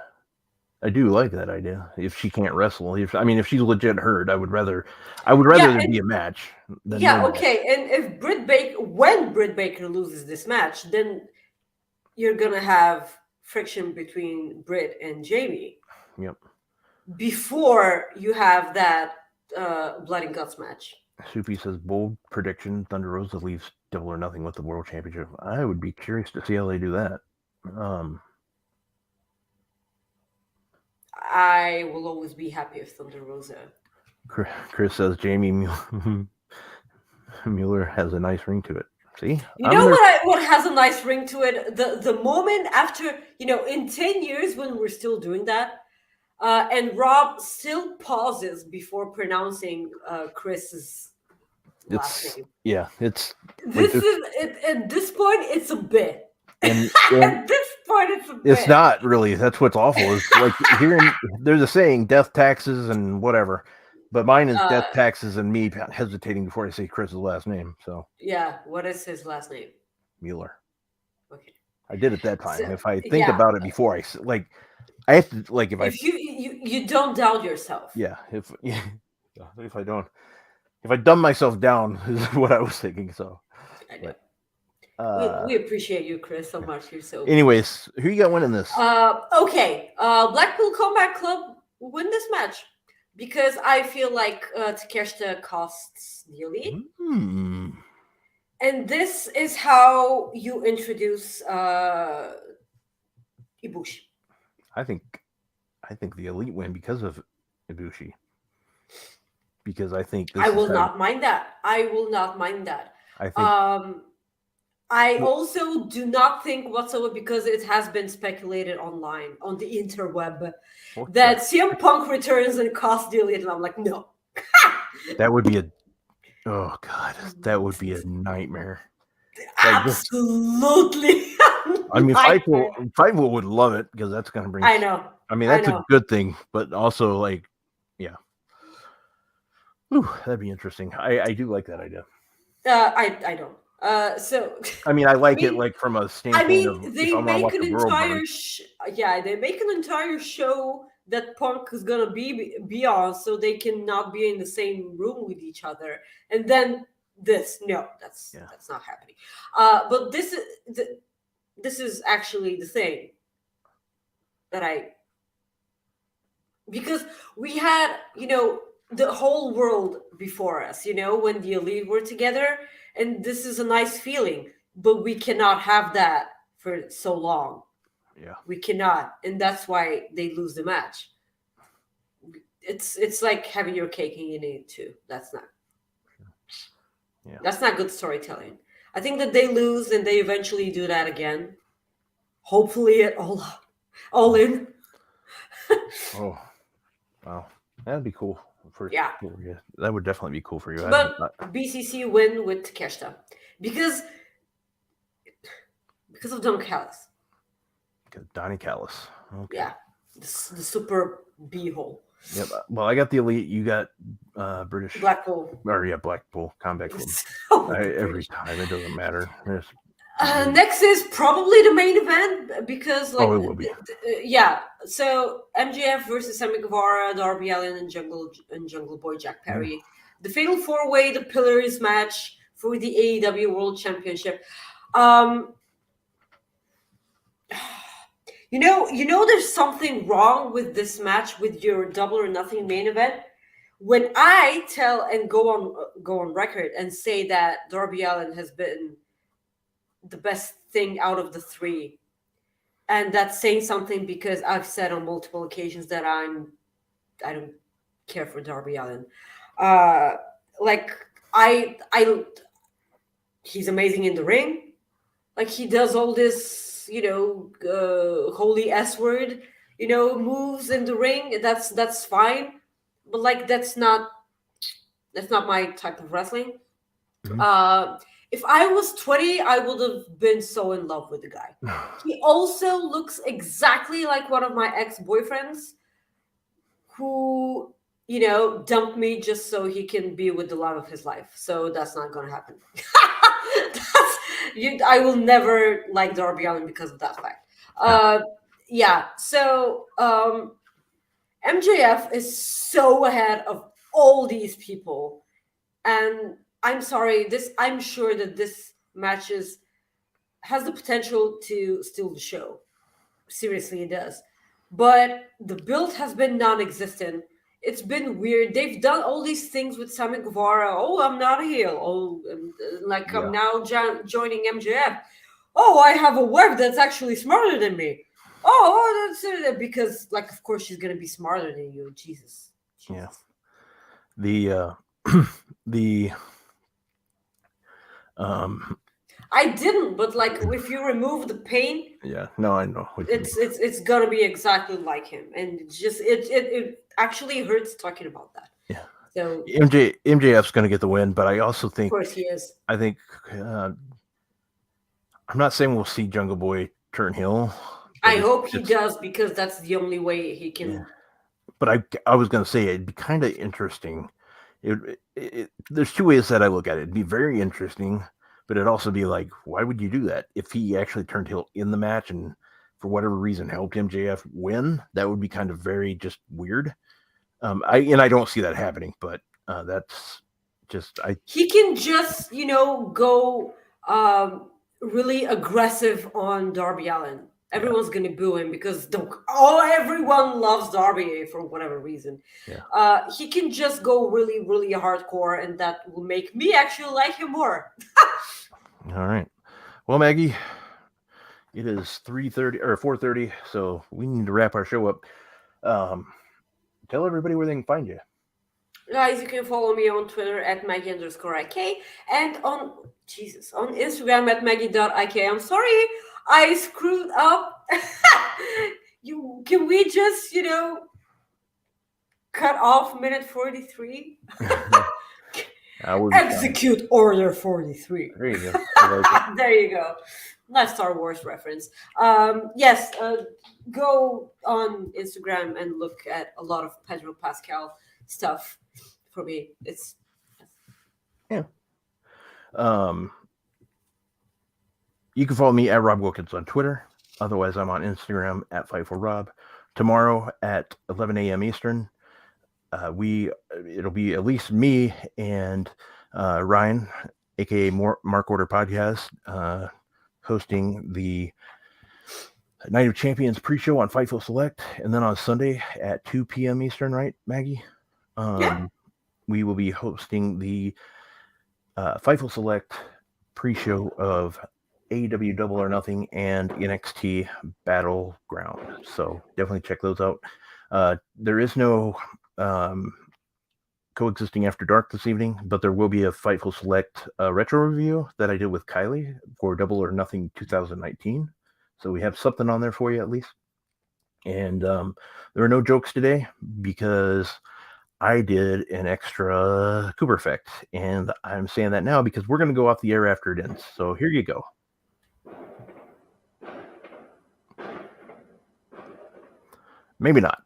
I do like that idea. If she can't wrestle, if she's legit hurt, I would rather there be a match. Than no okay. match. And if when Britt Baker loses this match, then you're gonna have friction between Britt and Jamie. Yep. Before you have that Blood and Guts match. Soupy says, bold prediction, Thunder Rosa leaves Double or Nothing with the World Championship. I would be curious to see how they do that. I will always be happy if Thunder Rosa Chris says Jamie Mueller has a nice ring to it. See, You know what has a nice ring to it? The moment after, in 10 years when we're still doing that, and Rob still pauses before pronouncing Chris's last name. Yeah, it's At this point, it's a bit. and At this point, it's a bit. it's not really. That's what's awful. Is like hearing there's a saying, death, taxes, and whatever. But mine is death, taxes, and me hesitating before I say Chris's last name. So yeah, what is his last name? Mueller. Okay, I did it that time. So, if I think about it before I I have to if you don't doubt yourself. Yeah, if I dumb myself down is what I was thinking. So I know. We appreciate you, Chris, so much. You're so. Anyways, who you got winning this? Okay. Blackpool Combat Club win this match because I feel like Takeshita costs the Elite. And this is how you introduce Ibushi. I think the Elite win because of Ibushi. Because I think I will not mind that. I will not mind that. I think. I also do not think whatsoever, because it has been speculated online on the interweb that CM Punk returns and costs the Elite, and I'm like, no. That would be that would be a nightmare. Absolutely. I mean, Fightful would love it because that's going to bring. I know. I mean, that's a good thing, but also yeah. Ooh, that'd be interesting. I do like that idea. I don't. So I mean, I like it like from a standpoint of they make an entire they make an entire show that Punk is gonna be on, so they cannot be in the same room with each other, and then that's not happening. But this is actually the thing that because we had the whole world before us, when the Elite were together. And this is a nice feeling, but we cannot have that for so long. Yeah, we cannot, and that's why they lose the match. It's like having your cake and eating it too. That's not good storytelling. I think that they lose and they eventually do that again. Hopefully, at all in. Oh, wow, that'd be cool. That would definitely be cool for you. But BCC win with Takeshita because of Don Callis. Donnie Callis. Okay. Yeah, the super b-hole. Yep. Well, I got the Elite. You got British Blackpool. Blackpool Combat Club. Every time it doesn't matter. Next is probably the main event because it will be. So MJF versus Sammy Guevara, Darby Allin, and Jungle Boy Jack Perry. The Fatal 4-Way, the Pillars match for the AEW World Championship. There's something wrong with this match with your Double or Nothing main event. When I tell and go on record and say that Darby Allin has been the best thing out of the three, and that's saying something because I've said on multiple occasions that I don't care for Darby Allin. He's amazing in the ring. Like, he does all this, holy S word, moves in the ring. That's fine, but that's not my type of wrestling. Mm-hmm. If I was 20, I would have been so in love with the guy. He also looks exactly like one of my ex-boyfriends who, dumped me just so he can be with the love of his life. So that's not going to happen. I will never like Darby Allin because of that fact. So MJF is so ahead of all these people. And I'm sorry, I'm sure that this match has the potential to steal the show. Seriously, it does. But the build has been non-existent. It's been weird. They've done all these things with Sammy Guevara. Oh, I'm not a heel. Oh, I'm now joining MJF. Oh, I have a wife that's actually smarter than me. Oh, that's because, of course, she's going to be smarter than you. Jesus. Yeah. The the I didn't, but like if you remove the pain, yeah, no, I know what you mean. it's gonna be exactly like him, and it's just it actually hurts talking about that. Yeah. So MJF's going to get the win, but I also of think course he is. I'm not saying we'll see Jungle Boy turn heel. I hope he does, because that's the only way he can. Yeah. But I was going to say it'd be kind of interesting. There's two ways that I look at it. It'd be very interesting, but it'd also be like, why would you do that? If he actually turned heel in the match and for whatever reason helped MJF win, that would be kind of very just weird. I don't see that happening, but that's just He can just go really aggressive on Darby Allin. Everyone's gonna boo him because everyone loves Darby for whatever reason. Yeah. He can just go really, really hardcore, and that will make me actually like him more. All right. Well, Maggie, it is 3:30 or 4:30, so we need to wrap our show up. Tell everybody where they can find you. Guys, you can follow me on Twitter at Maggie_IK and on Instagram at Maggie.IK. I'm sorry, I screwed up. Can we just, cut off minute 43? Execute order 43. There you go. There you go. Nice Star Wars reference. Yes, go on Instagram and look at a lot of Pedro Pascal stuff. For me, it's yeah. You can follow me at Rob Wilkins on Twitter. Otherwise, I'm on Instagram at FightfulRob. Tomorrow at 11 a.m. Eastern, it'll be at least me and Ryan, aka Mark Order Podcast, hosting the Night of Champions pre-show on Fightful Select, and then on Sunday at 2 p.m. Eastern, right, Maggie? Yeah. We will be hosting the Fightful Select pre-show of AEW Double or Nothing and NXT Battleground. So definitely check those out. There is no Coexisting After Dark this evening, but there will be a Fightful Select retro review that I did with Kylie for Double or Nothing 2019. So we have something on there for you at least. And there are no jokes today because I did an extra Cooper effect, and I'm saying that now because we're going to go off the air after it ends. So here you go. Maybe not.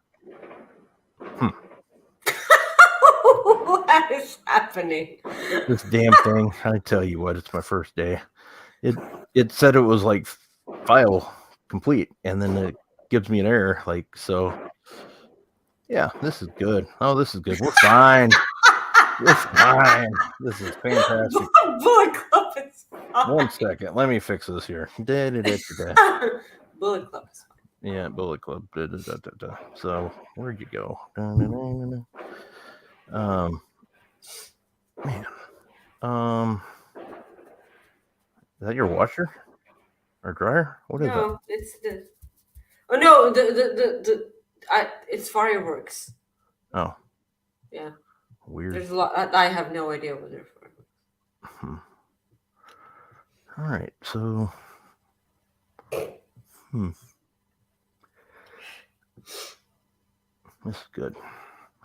What is happening? This damn thing. I tell you what, it's my first day. It said it was like file complete, and then it gives me an error. Like, so yeah, this is good. Oh, this is good. We're fine. We're fine. This is fantastic. Bullet Club is fine. 1 second. Let me fix this here. Bullet Club is fine. Yeah, Bullet Club. So where'd you go? Man. Is that your washer or dryer? What is that? No, it's the. Oh no, it's fireworks. Oh. Yeah. Weird. There's a lot. I have no idea what they're for. All right. So. This is good.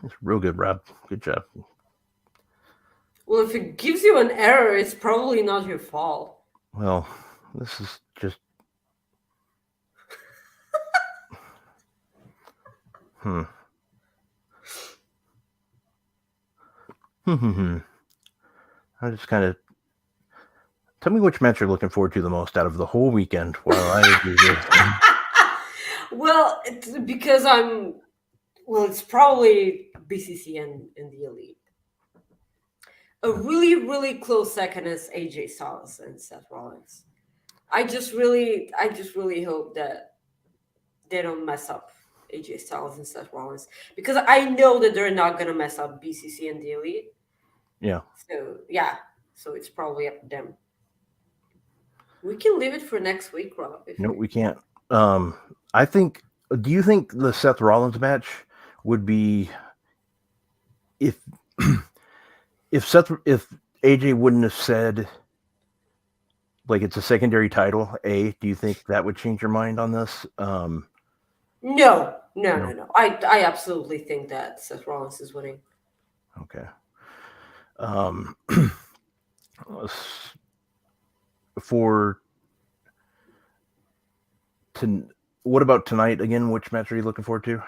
It's real good, Rob. Good job. Well, if it gives you an error, it's probably not your fault. Well, this is just. I just kind of. Tell me which match you're looking forward to the most out of the whole weekend while I do this. Well, it's because it's probably BCC and the Elite. A really, really close second is AJ Styles and Seth Rollins. I just really hope that they don't mess up AJ Styles and Seth Rollins, because I know that they're not gonna mess up BCC and the Elite. Yeah. So it's probably up to them. We can leave it for next week, Rob. No, we can't. I think. Do you think the Seth Rollins match would be, if if AJ wouldn't have said like it's a secondary title, do you think that would change your mind on this? No. No. I absolutely think that Seth Rollins is winning. Okay. What about tonight again? Which match are you looking forward to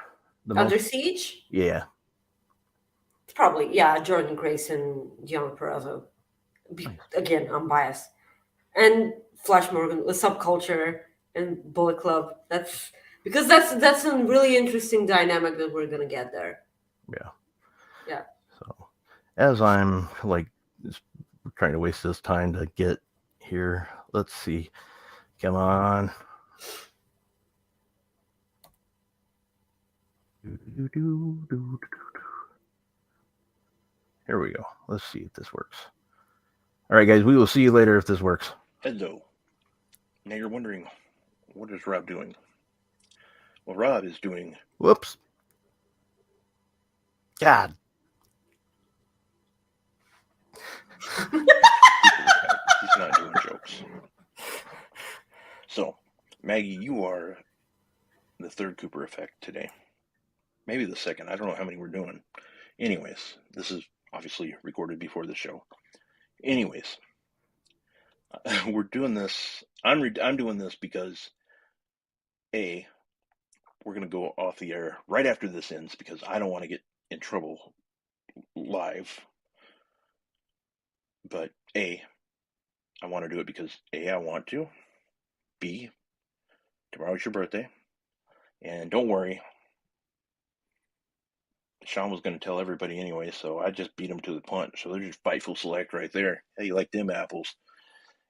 the Under most? Siege? Yeah. It's probably, Jordan Grace and Gianna Perrazzo. Nice. Again, I'm biased. And Flash Morgan, the Subculture and Bullet Club. That's a really interesting dynamic that we're gonna get there. Yeah. Yeah. So as I'm like trying to waste this time to get here, let's see. Come on. Here we go. Let's see if this works. All right, guys, we will see you later if this works. Hello. Now you're wondering, what is Rob doing? Well, Rob is doing... Whoops. God. He's not doing jokes. So, Maggie, you are the third Cooper effect today. Maybe the second. I don't know how many we're doing. Anyways, this is obviously recorded before the show. Anyways, we're doing this. I'm doing this because, A, we're going to go off the air right after this ends because I don't want to get in trouble live. But A, I want to do it because A, I want to. B, tomorrow's your birthday. And don't worry, Sean was going to tell everybody anyway, so I just beat him to the punch. So there's your Fightful Select right there. How you like them apples?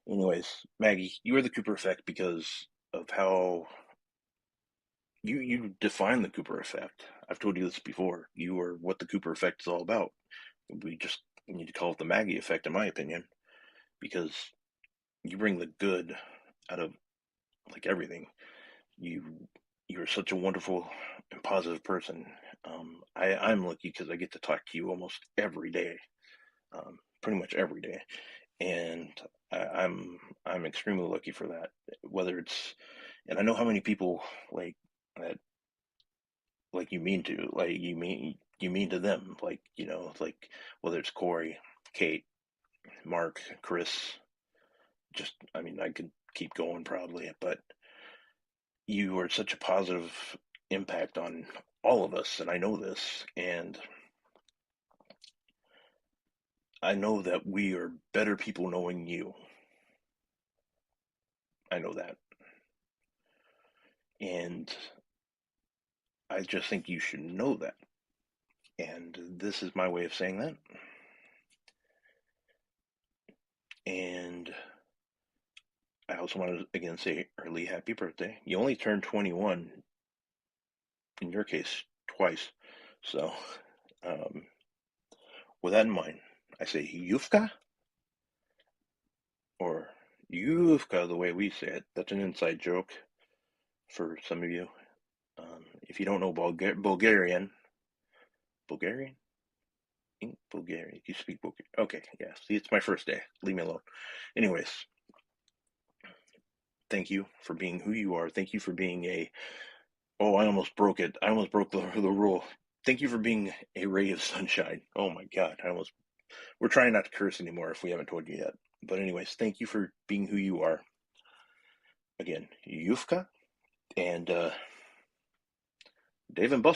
Anyways, Maggie, you are the Cooper effect because of how you define the Cooper effect. I've told you this before. You are what the Cooper effect is all about. We just need to call it the Maggie effect, in my opinion, because you bring the good out of like everything. You're such a wonderful and positive person. I'm lucky because I get to talk to you almost every day, pretty much every day, and I'm extremely lucky for that. Whether it's, and I know how many people like that, like you mean to, like you mean to them, like like whether it's Corey, Kate, Mark, Chris. Just, I mean, I could keep going probably, but you are such a positive impact on all of us, and I know this, and I know that we are better people knowing you. I know that. And I just think you should know that. And this is my way of saying that. And I also want to again say early happy birthday. You only turned 21, in your case, twice. So, with that in mind, I say Yufka or Yufka the way we say it. That's an inside joke for some of you. If you don't know Bulgarian, Bulgarian, you speak Bulgarian. Okay, yeah. See, it's my first day. Leave me alone. Anyways, thank you for being who you are. Thank you for being a. Oh, I almost broke it. I almost broke the rule. Thank you for being a ray of sunshine. Oh my God, We're trying not to curse anymore if we haven't told you yet. But anyways, thank you for being who you are. Again, Yufka and Dave and Buster.